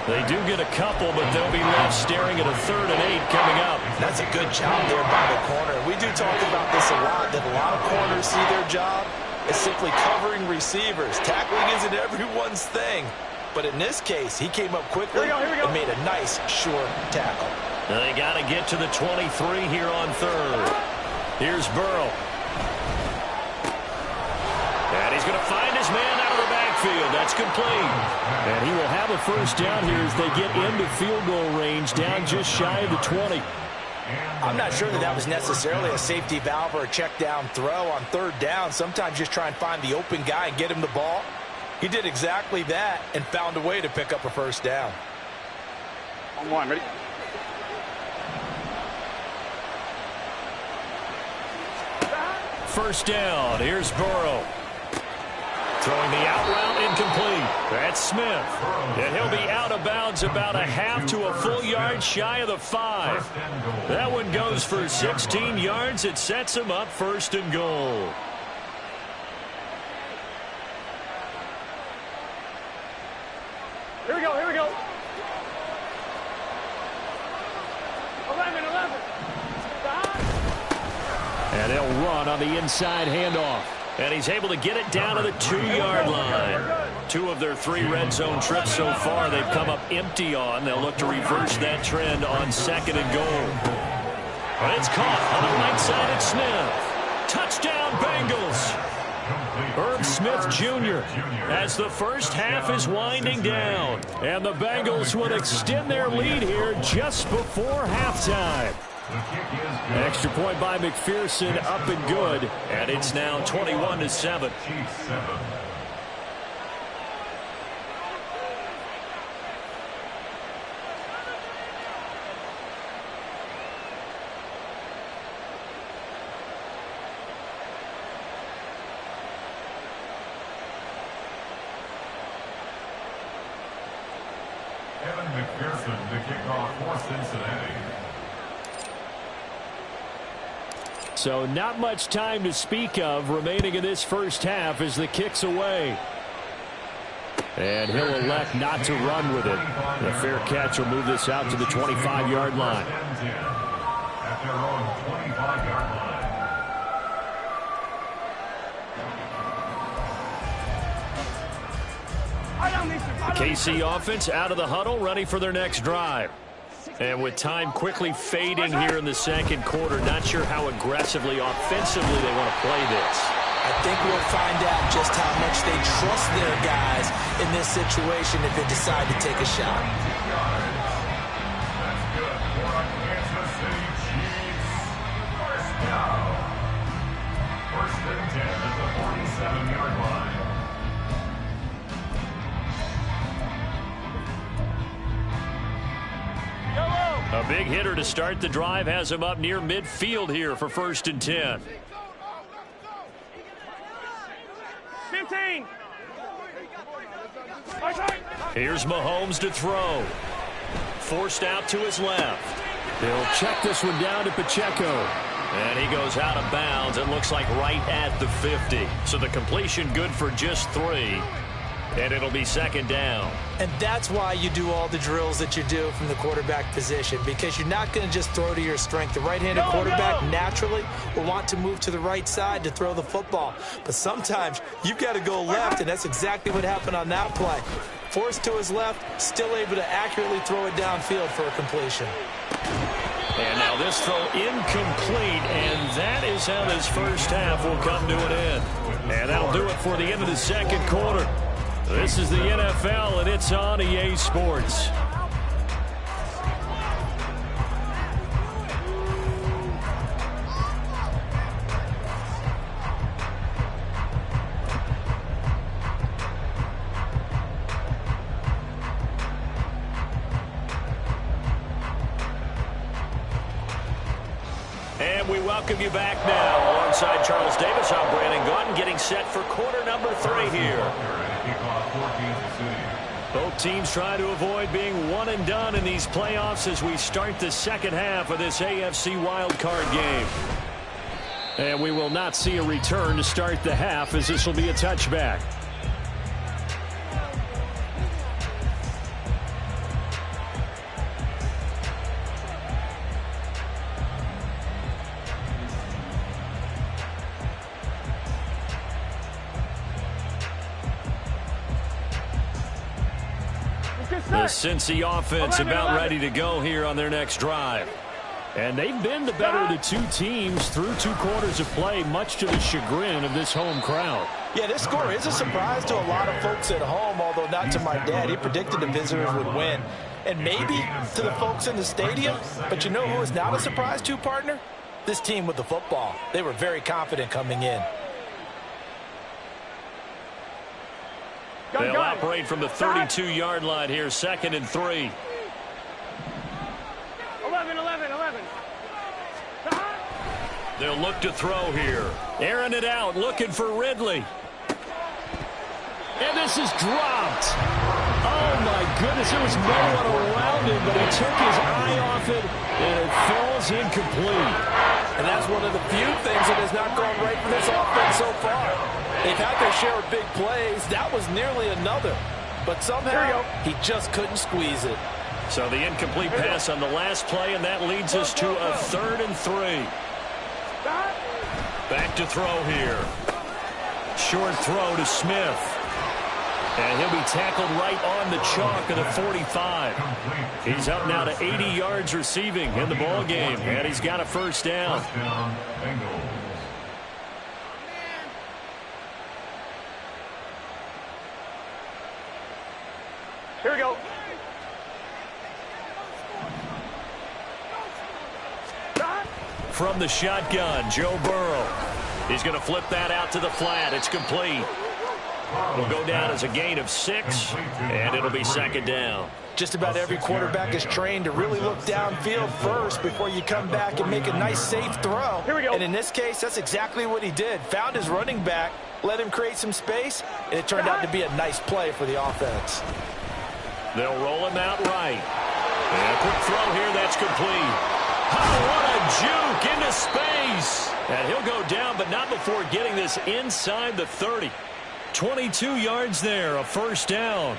They do get a couple, but they'll be left staring at a 3rd and 8 coming up. That's a good job there by the corner. We do talk about this a lot, that a lot of corners see their job as simply covering receivers. Tackling isn't everyone's thing. But in this case, he came up quickly and made a nice, sure tackle. They got to get to the 23 here on 3rd. Here's Burrow. And he's going to find his man out of the backfield. That's complete. And he will have a 1st down here as they get into field goal range, down just shy of the 20. I'm not sure that that was necessarily a safety valve or a check down throw on 3rd down. Sometimes just try and find the open guy and get him the ball. He did exactly that and found a way to pick up a 1st down. On 1, ready? First down. Here's Burrow. Throwing the out route incomplete. That's Smith. And he'll be out of bounds about a half to a full yard shy of the 5. That one goes for 16 yards. It sets him up 1st and goal. Here we go, here we go. 11. And they'll run on the inside handoff. And he's able to get it down to the 2-yard line. 2 of their 3 red zone trips so far they've come up empty on. They'll look to reverse that trend on 2nd and goal. But it's caught on the right side at Smith. Touchdown, Bengals. Herb Smith Jr. as the first half is winding down. And the Bengals will extend their lead here just before halftime. Extra point by McPherson, up and good. And it's now 21-7. McPherson, the kickoff for Cincinnati. So not much time to speak of remaining in this first half as the kick's away. And he'll elect not to run with it. The fair catch will move this out to the 25-yard line. At their own 25-yard line. KC offense out of the huddle, ready for their next drive. And with time quickly fading here in the second quarter, not sure how aggressively, offensively they want to play this. I think we'll find out just how much they trust their guys in this situation if they decide to take a shot. That's good for Kansas City Chiefs. First down. First and 10 at the 47-yard line. A big hitter to start the drive has him up near midfield here for first and 10. 15. Here's Mahomes to throw. Forced out to his left. He'll check this one down to Pacheco. And he goes out of bounds. It looks like right at the 50. So the completion good for just 3. And it'll be second down. And that's why you do all the drills that you do from the quarterback position, because you're not going to just throw to your strength. The right-handed quarterback naturally will want to move to the right side to throw the football. But sometimes you've got to go left, and that's exactly what happened on that play. Forced to his left, still able to accurately throw it downfield for a completion. And now this throw incomplete, and that is how this first half will come to an end. And that'll do it for the end of the second quarter. This is the NFL, and it's on EA Sports. And we welcome you back now. Alongside Charles Davis, I'm Brandon Gaudin, getting set for quarter number 3 here. Both teams try to avoid being one and done in these playoffs as we start the second half of this AFC wildcard game. And we will not see a return to start the half, as this will be a touchback. The Cincy offense about ready to go here on their next drive. And they've been the better of the two teams through 2 quarters of play, much to the chagrin of this home crowd. Yeah, this score is a surprise to a lot of folks at home, although not to my dad. He predicted the visitors would win. And maybe to the folks in the stadium. But you know who is not a surprise to, partner? This team with the football. They were very confident coming in. They'll operate from the 32-yard line here, second and 3. 11. They'll look to throw here. Airing it out, looking for Ridley. And this is dropped. Oh, my goodness, there was no one around him, but he took his eye off it, and it falls incomplete. And that's one of the few things that has not gone right for this offense so far. They've had their share of big plays. That was nearly another. But somehow, he just couldn't squeeze it. So the incomplete pass on the last play, and that leads us to a 3rd and 3. Back to throw here. Short throw to Smith. And he'll be tackled right on the chalk of the 45. He's up now to 80 yards receiving in the ball game, and he's got a first down. from the shotgun, Joe Burrow. He's going to flip that out to the flat. It's complete. It'll go down as a gain of 6, and it'll be second down. Just about every quarterback is trained to really look downfield first before you come back and make a nice, safe throw. Here we go. And in this case, that's exactly what he did. Found his running back, let him create some space, and it turned out to be a nice play for the offense. They'll roll him out right. And a quick throw here, that's complete. Oh, what a juke into space. And he'll go down, but not before getting this inside the 30. 22 yards there, a first down.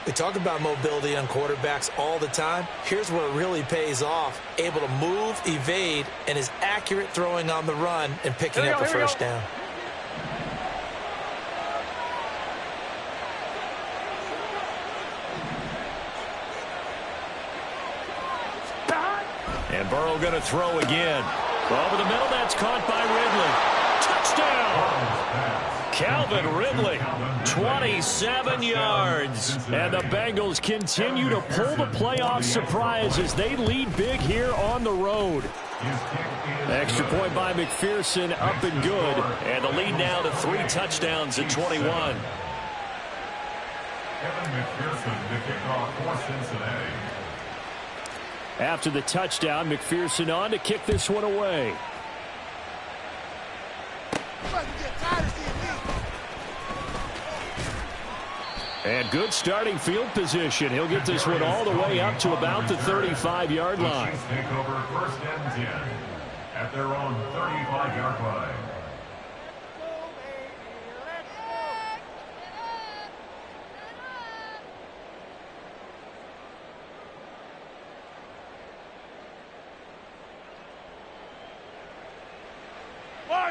We talk about mobility on quarterbacks all the time. Here's where it really pays off. Able to move, evade, and is accurate throwing on the run and picking up a first down. And Burrow going to throw again. Over the middle, that's caught by Ridley. Touchdown! Calvin Ridley, 27 yards. And the Bengals continue to pull the playoff surprise as they lead big here on the road. Extra point by McPherson, up and good. And the lead now to 3 touchdowns at 21. Kevin McPherson, the kickoff for Cincinnati. After the touchdown, McPherson on to kick this one away. And good starting field position. He'll get this one all the way up to about the 35-yard line. Take over first and 10 at their own 35-yard line.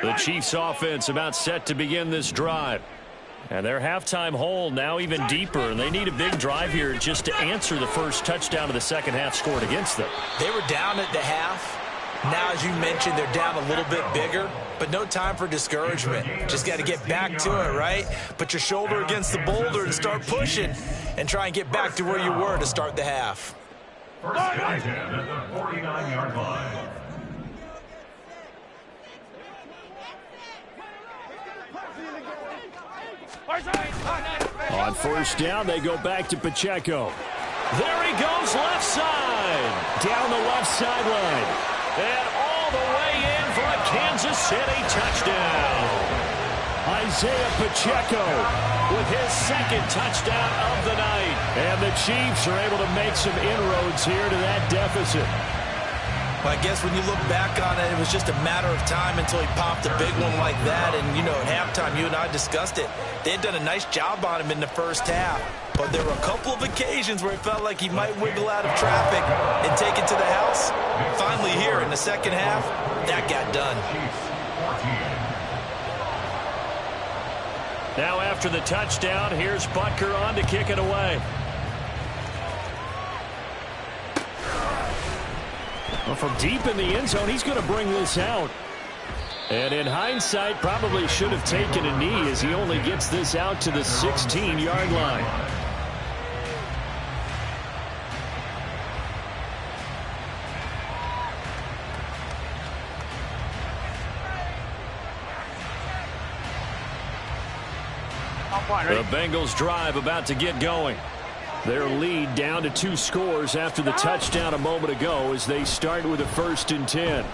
The Chiefs offense about set to begin this drive. And their halftime hole now even deeper, and they need a big drive here just to answer the first touchdown of the second half scored against them. They were down at the half. Now, as you mentioned, they're down a little bit bigger, but no time for discouragement. Just got to get back to it, right? Put your shoulder against the boulder and start pushing and try and get back to where you were to start the half. First and 10 at the 49-yard line. On first down, they go back to Pacheco. There he goes, left side. Down the left sideline. And all the way in for a Kansas City touchdown. Isaiah Pacheco with his second touchdown of the night. And the Chiefs are able to make some inroads here to that deficit. Well, I guess when you look back on it, it was just a matter of time until he popped a big one like that. And, you know, at halftime, you and I discussed it. They had done a nice job on him in the first half. But there were a couple of occasions where it felt like he might wiggle out of traffic and take it to the house. Finally here in the second half, that got done. Now after the touchdown, here's Butker on to kick it away. Well, from deep in the end zone, he's going to bring this out. And in hindsight, probably should have taken a knee as he only gets this out to the 16-yard line. The Bengals drive about to get going. Their lead down to 2 scores after the touchdown a moment ago as they start with a 1st and 10.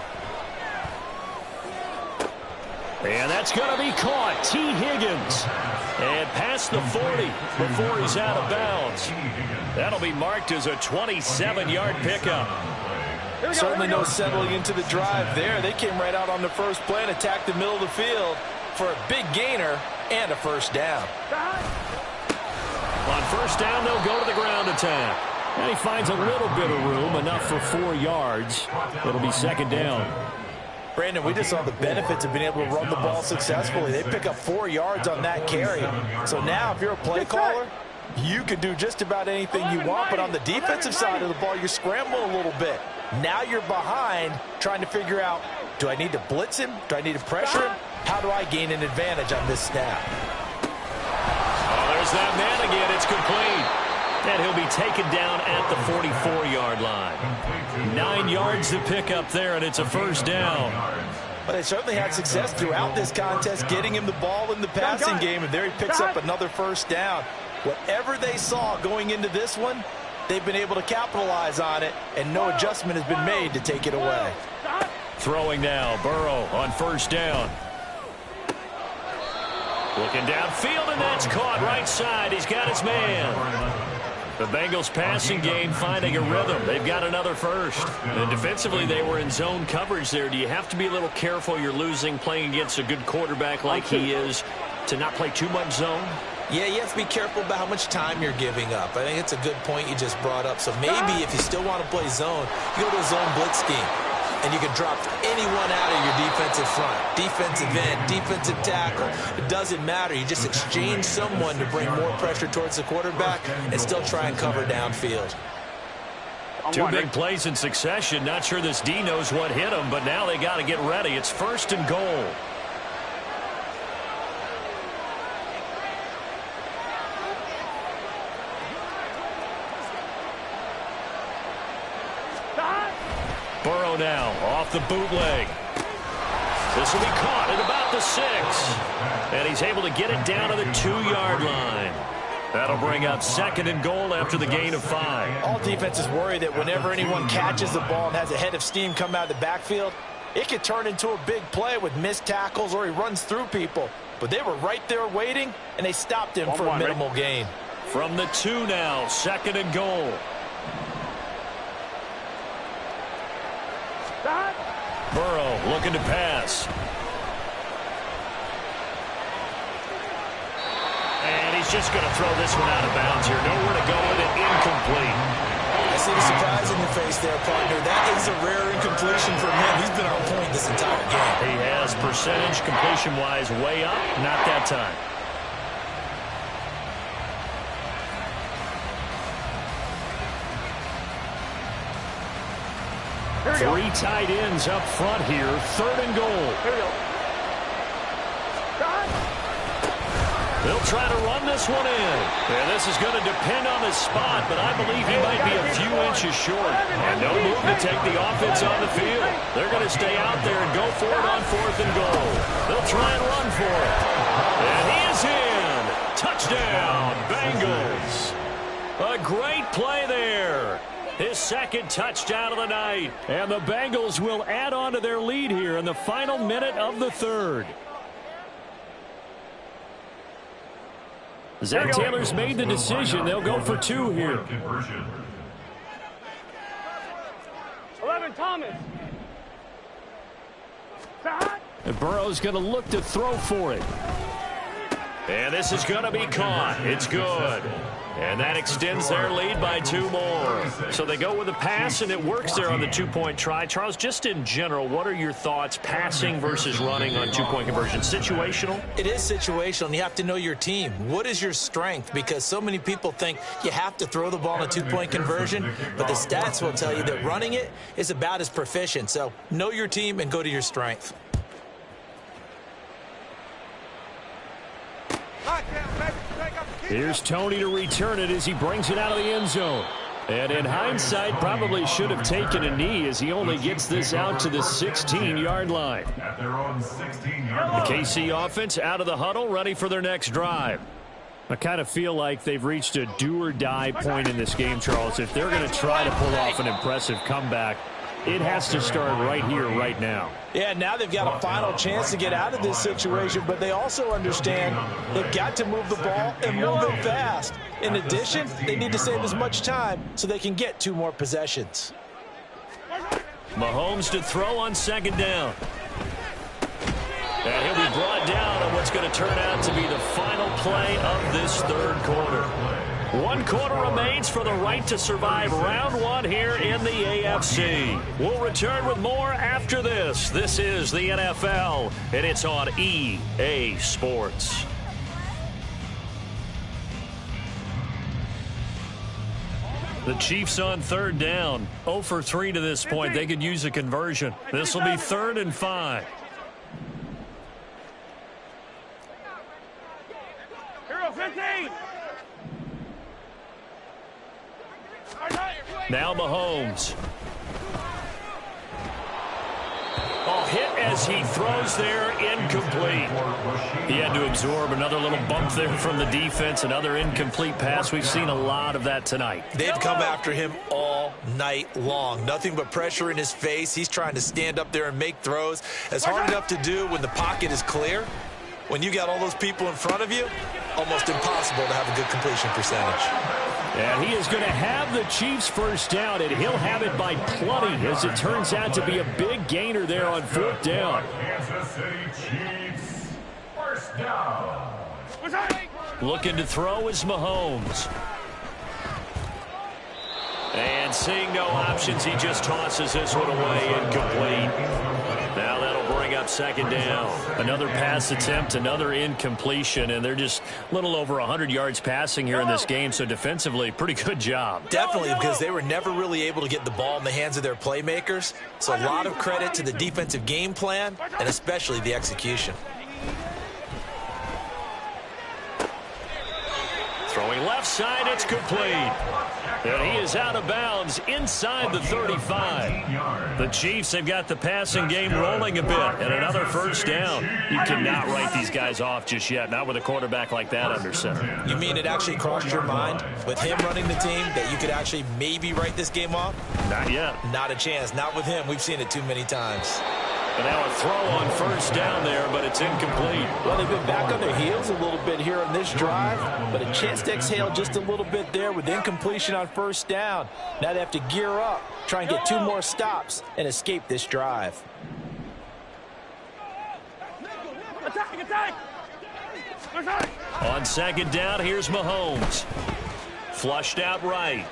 And that's going to be caught. T. Higgins. And past the 40 before he's out of bounds. That'll be marked as a 27-yard pickup. Certainly no settling into the drive there. They came right out on the first play and attacked the middle of the field for a big gainer and a first down. On first down, they'll go to the ground attack. And he finds a little bit of room, enough for 4 yards. It'll be second down. Brandon, we just saw the benefits of being able to run the ball successfully. They pick up 4 yards on that carry. So now if you're a play caller, you can do just about anything you want. But on the defensive side of the ball, you're scrambling a little bit. Now you're behind trying to figure out, do I need to blitz him? Do I need to pressure him? How do I gain an advantage on this snap? There's that man again. It's complete. And he'll be taken down at the 44-yard line. 9 yards to pick up there, and it's a first down. But they certainly had success throughout this contest, getting him the ball in the passing game, and there he picks up another first down. Whatever they saw going into this one, they've been able to capitalize on it, and no adjustment has been made to take it away. Throwing now, Burrow on first down. Looking downfield, and that's caught right side. He's got his man. The Bengals passing game finding a rhythm. They've got another first. And defensively, they were in zone coverage there. Do you have to be a little careful you're losing playing against a good quarterback like he is to not play too much zone? Yeah, you have to be careful about how much time you're giving up. I think it's a good point you just brought up. So maybe if you still want to play zone, you go to a zone blitz scheme. And you can drop anyone out of your defensive front, defensive end, defensive tackle. It doesn't matter. You just exchange someone to bring more pressure towards the quarterback and still try and cover downfield. 2 big plays in succession. Not sure this D knows what hit him, but now they got to get ready. It's first and goal. Burrow now off the bootleg. This will be caught at about the 6. And he's able to get it down to the 2-yard line. That'll bring up second and goal after the gain of 5. All defenses worry that whenever anyone catches the ball and has a head of steam come out of the backfield, it could turn into a big play with missed tackles or he runs through people. But they were right there waiting, and they stopped him for a minimal gain. From the 2 now, second and goal. Burrow looking to pass. And he's just going to throw this one out of bounds here. Nowhere to go with it. Incomplete. I see the surprise in your face there, partner. That is a rare incompletion for him. He's been on point this entire game. He has percentage completion-wise way up. Not that time. Three tight ends up front here. Third and goal. They'll try to run this one in. And this is going to depend on his spot, but I believe he might be a few inches short. And no move to take the offense on the field. They're going to stay out there and go for it on fourth and goal. They'll try and run for it. And he is in. Touchdown, Bengals. A great play there. His second touchdown of the night. And the Bengals will add on to their lead here in the final minute of the third. Zach Taylor's made the decision. They'll go for 2 here. 11, Thomas. And Burrow's going to look to throw for it. And this is going to be caught. It's good. And that extends their lead by 2 more. So they go with a pass, and it works there on the 2-point try. Charles, just in general, what are your thoughts passing versus running on 2-point conversion? Situational? It is situational, and you have to know your team. What is your strength? Because so many people think you have to throw the ball in a 2-point conversion, but the stats will tell you that running it is about as proficient. So know your team and go to your strength. Here's Tony to return it as he brings it out of the end zone. And in hindsight, probably should have taken a knee as he only gets this out to the 16-yard line. At their own 16-yard The line. KC offense out of the huddle, ready for their next drive. I kind of feel like they've reached a do-or-die point in this game, Charles. If they're going to try to pull off an impressive comeback, it has to start right here, right now. Yeah, now they've got a final chance to get out of this situation, but they also understand they've got to move the ball and move it fast. In addition, they need to save as much time so they can get 2 more possessions. Mahomes to throw on second down. And he'll be brought down on what's going to turn out to be the final play of this third quarter. 1 quarter remains for the right to survive round 1 here in the AFC. We'll return with more after this. This is the NFL, and it's on EA Sports. The Chiefs on third down. 0 for 3 to this point. They could use a conversion. This will be 3rd and 5. Hero 15. Now Mahomes. as he throws there, incomplete. He had to absorb another little bump there from the defense, another incomplete pass. We've seen a lot of that tonight. They've come after him all night long. Nothing but pressure in his face. He's trying to stand up there and make throws. It's hard enough to do when the pocket is clear. When you got all those people in front of you, almost impossible to have a good completion percentage. And he is going to have the Chiefs first down, and he'll have it by plenty, as it turns out to be a big gainer there on fourth down. Kansas City Chiefs, first down. Looking to throw is Mahomes. And seeing no options, he just tosses this one away, incomplete. Now that'll bring up second down. Another pass attempt, another incompletion, and they're just a little over 100 yards passing here in this game, so defensively, pretty good job. Definitely, because they were never really able to get the ball in the hands of their playmakers. So a lot of credit to the defensive game plan, and especially the execution. Throwing left side, it's complete. And he is out of bounds inside the 35. The Chiefs have got the passing game rolling a bit, and another first down. You cannot write these guys off just yet, not with a quarterback like that under center. You mean it actually crossed your mind with him running the team that you could actually maybe write this game off? Not yet. Not a chance. Not with him. We've seen it too many times. And now a throw on first down there, but it's incomplete. Well, they've been back on their heels a little bit here on this drive, but a chance to exhale just a little bit there with incompletion on first down. Now they have to gear up, try and get 2 more stops, and escape this drive. Attack! On second down, here's Mahomes. Flushed out right.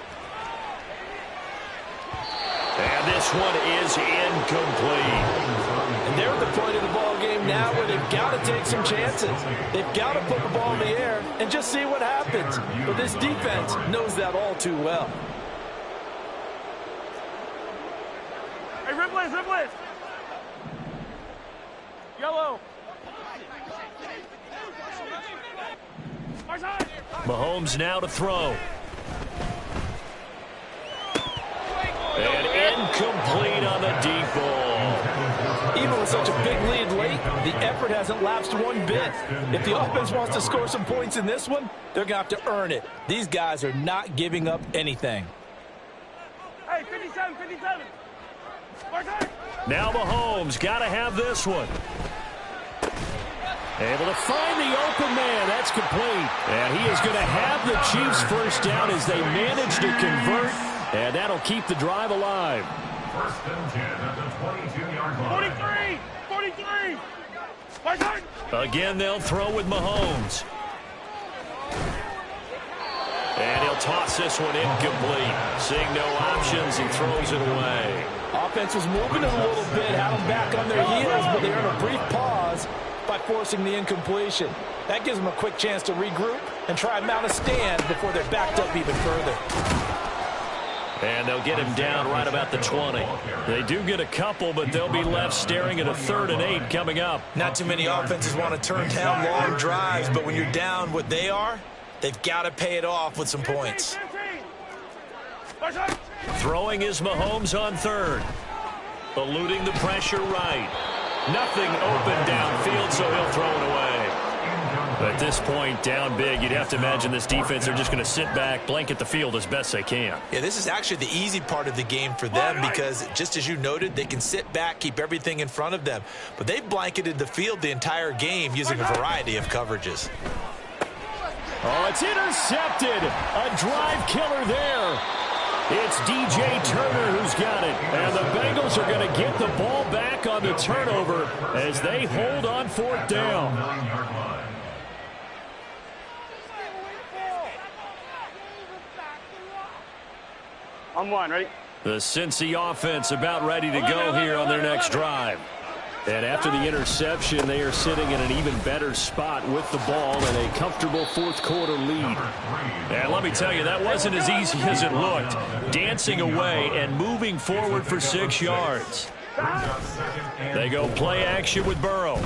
And this one is incomplete. And they're at the point of the ball game now where they've got to take some chances. They've got to put the ball in the air and just see what happens. But this defense knows that all too well. Hey, Ripley! Yellow! Mahomes now to throw. And incomplete on the deep ball. Even with such a big lead late, the effort hasn't lapsed one bit. If the offense wants to score some points in this one, they're going to have to earn it. These guys are not giving up anything. Hey, 57. Now Mahomes got to have this one. Able to find the open man. That's complete. And he is going to have the Chiefs first down as they manage to convert. And that'll keep the drive alive. First and 10 at the 22-yard line. 43! Again, they'll throw with Mahomes. And he'll toss this one incomplete. Seeing no options, he throws it away. Offense was moving a little bit, had them back on their heels, but they're in a brief pause by forcing the incompletion. That gives them a quick chance to regroup and try and mount a stand before they're backed up even further. And they'll get him down right about the 20. They do get a couple, but they'll be left staring at a 3rd and 8 coming up. Not too many offenses want to turn down long drives, but when you're down what they are, they've got to pay it off with some points. Throwing is Mahomes on 3rd. Eluding the pressure right. Nothing open downfield, so he'll throw it away. At this point, down big, you'd have to imagine this defense are just going to sit back, blanket the field as best they can. Yeah, this is actually the easy part of the game for them because, just as you noted, they can sit back, keep everything in front of them. But they've blanketed the field the entire game using a variety of coverages. Oh, it's intercepted. A drive killer there. It's DJ Turner who's got it. And the Bengals are going to get the ball back on the turnover as they hold on 4th down. On 1, ready? The Cincy offense about ready to go here on their next drive. And after the interception, they are sitting in an even better spot with the ball and a comfortable 4th quarter lead. And let me tell you, that wasn't as easy as it looked. Dancing away and moving forward for 6 yards. They go play action with Burrow.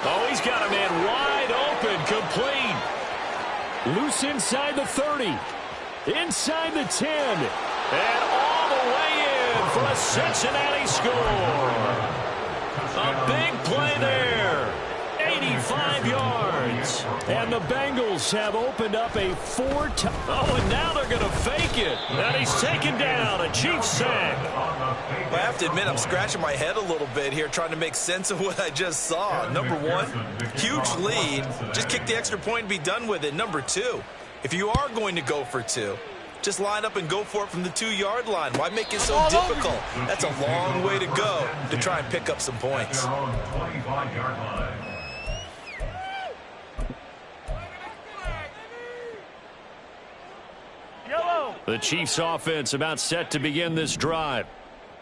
Oh, he's got a man wide open, complete. Loose inside the 30. Inside the 10. And all the way in for a Cincinnati score. A big play there. 85 yards. And the Bengals have opened up a 4-time. Oh, and now they're going to fake it. And he's taken down. A Chiefs sack. I have to admit, I'm scratching my head a little bit here trying to make sense of what I just saw. Number one, huge lead. Just kick the extra point and be done with it. Number two, if you are going to go for two, just line up and go for it from the 2-yard line. Why make it so difficult? That's a long way to go to try and pick up some points. The Chiefs offense about set to begin this drive.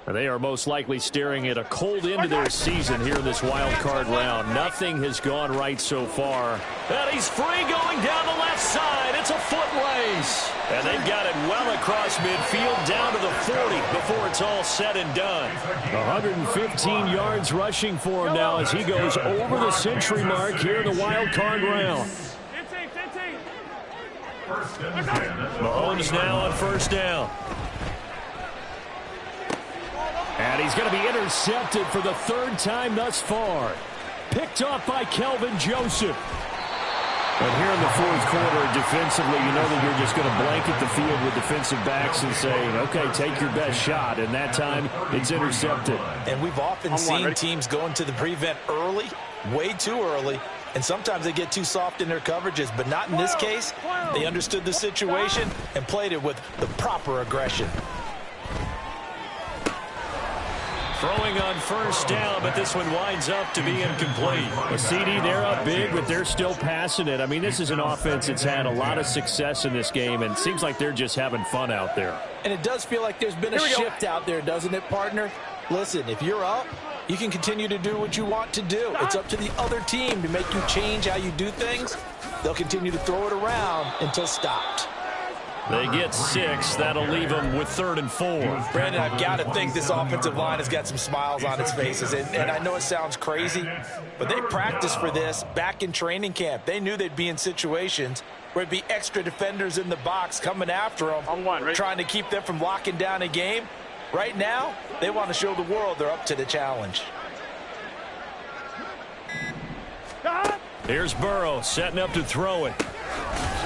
They are most likely staring at a cold end to their season here in this wild card round. Nothing has gone right so far. And he's free going down the left side. It's a foot race. And they've got it well across midfield down to the 40 before it's all said and done. 115 yards rushing for him now as he goes over the century mark here in the wild card round. Mahomes now on first down. And he's going to be intercepted for the third time thus far. Picked off by Kelvin Joseph. But here in the fourth quarter, defensively, you know that you're just going to blanket the field with defensive backs and say, okay, take your best shot. And that time, it's intercepted. And we've often seen teams go into the prevent early, way too early. And sometimes they get too soft in their coverages, but not in this case. They understood the situation and played it with the proper aggression. Throwing on first down, but this one winds up to be incomplete. A CD, they're up big, but they're still passing it. I mean, this is an offense that's had a lot of success in this game, and it seems like they're just having fun out there. And it does feel like there's been a shift out there, doesn't it, partner? Listen, if you're up, you can continue to do what you want to do. It's up to the other team to make you change how you do things. They'll continue to throw it around until stopped. They get 6. That'll leave them with 3rd and 4. Brandon, I've got to think this offensive line has got some smiles on its faces. And I know it sounds crazy, but they practiced for this back in training camp. They knew they'd be in situations where it'd be extra defenders in the box coming after them, trying to keep them from locking down a game. Right now, they want to show the world they're up to the challenge. Here's Burrow setting up to throw it.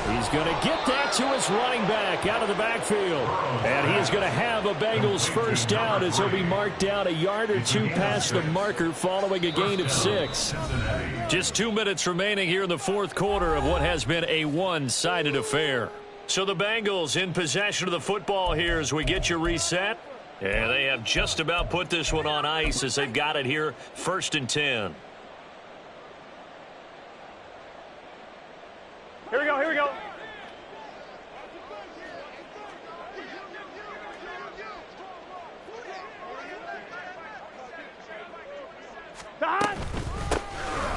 He's going to get that to his running back out of the backfield. And he is going to have a Bengals first down as he'll be marked down a yard or two past the marker following a gain of 6. Just 2 minutes remaining here in the fourth quarter of what has been a one-sided affair. So the Bengals in possession of the football here as we get you reset. And they have just about put this one on ice as they've got it here, 1st and 10. Here we go, here we go.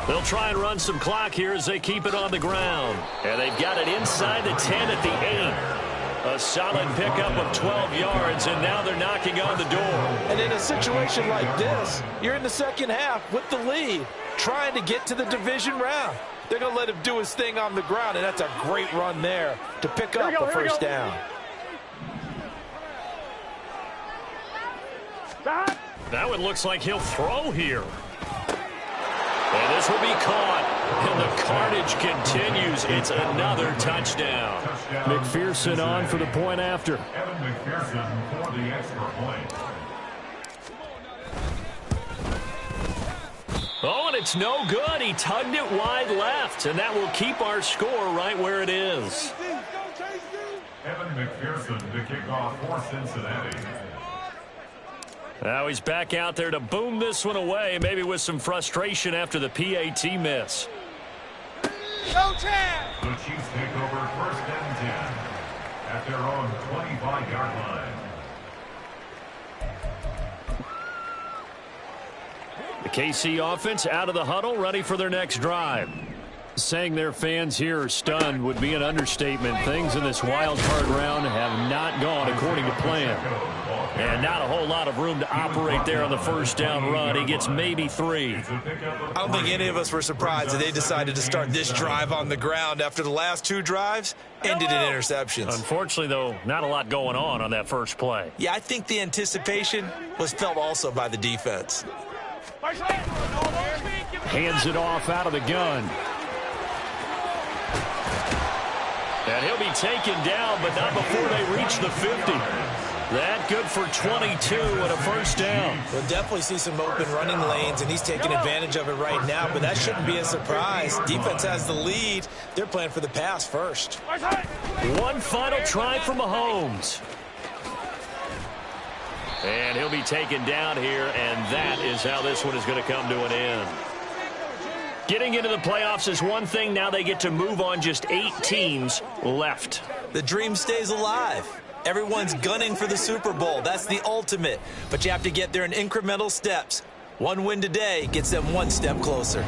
They'll try and run some clock here as they keep it on the ground. And they've got it inside the 10 at the 8. A solid pickup of 12 yards, and now they're knocking on the door. And in a situation like this, you're in the second half with the lead, trying to get to the division round. They're going to let him do his thing on the ground, and that's a great run there to pick up a first down. That one looks like he'll throw here. And this will be caught. And the carnage continues. It's another touchdown. McPherson on for the point after. Evan McPherson for the extra point. Oh, and it's no good. He tugged it wide left, and that will keep our score right where it is. Evan McPherson to kick off for Cincinnati. Now he's back out there to boom this one away, maybe with some frustration after the PAT miss. Go, Chad! The Chiefs take over 1st and 10 at their own 25-yard line. The KC offense out of the huddle, ready for their next drive. Saying their fans here are stunned would be an understatement. Things in this wild card round have not gone according to plan. And not a whole lot of room to operate there on the first down run. He gets maybe 3. I don't think any of us were surprised that they decided to start this drive on the ground after the last 2 drives ended in interceptions. Unfortunately, though, not a lot going on that first play. Yeah, I think the anticipation was felt also by the defense. Hands it off out of the gun. And he'll be taken down, but not before they reach the 50. That good for 22 and a first down. We'll definitely see some open running lanes, and he's taking advantage of it right now, but that shouldn't be a surprise. Defense has the lead. They're playing for the pass first. One final try for Mahomes. And he'll be taken down here, and that is how this one is going to come to an end. Getting into the playoffs is one thing. Now they get to move on. Just 8 teams left. The dream stays alive. Everyone's gunning for the Super Bowl. That's the ultimate. But you have to get there in incremental steps. One win today gets them one step closer.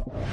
You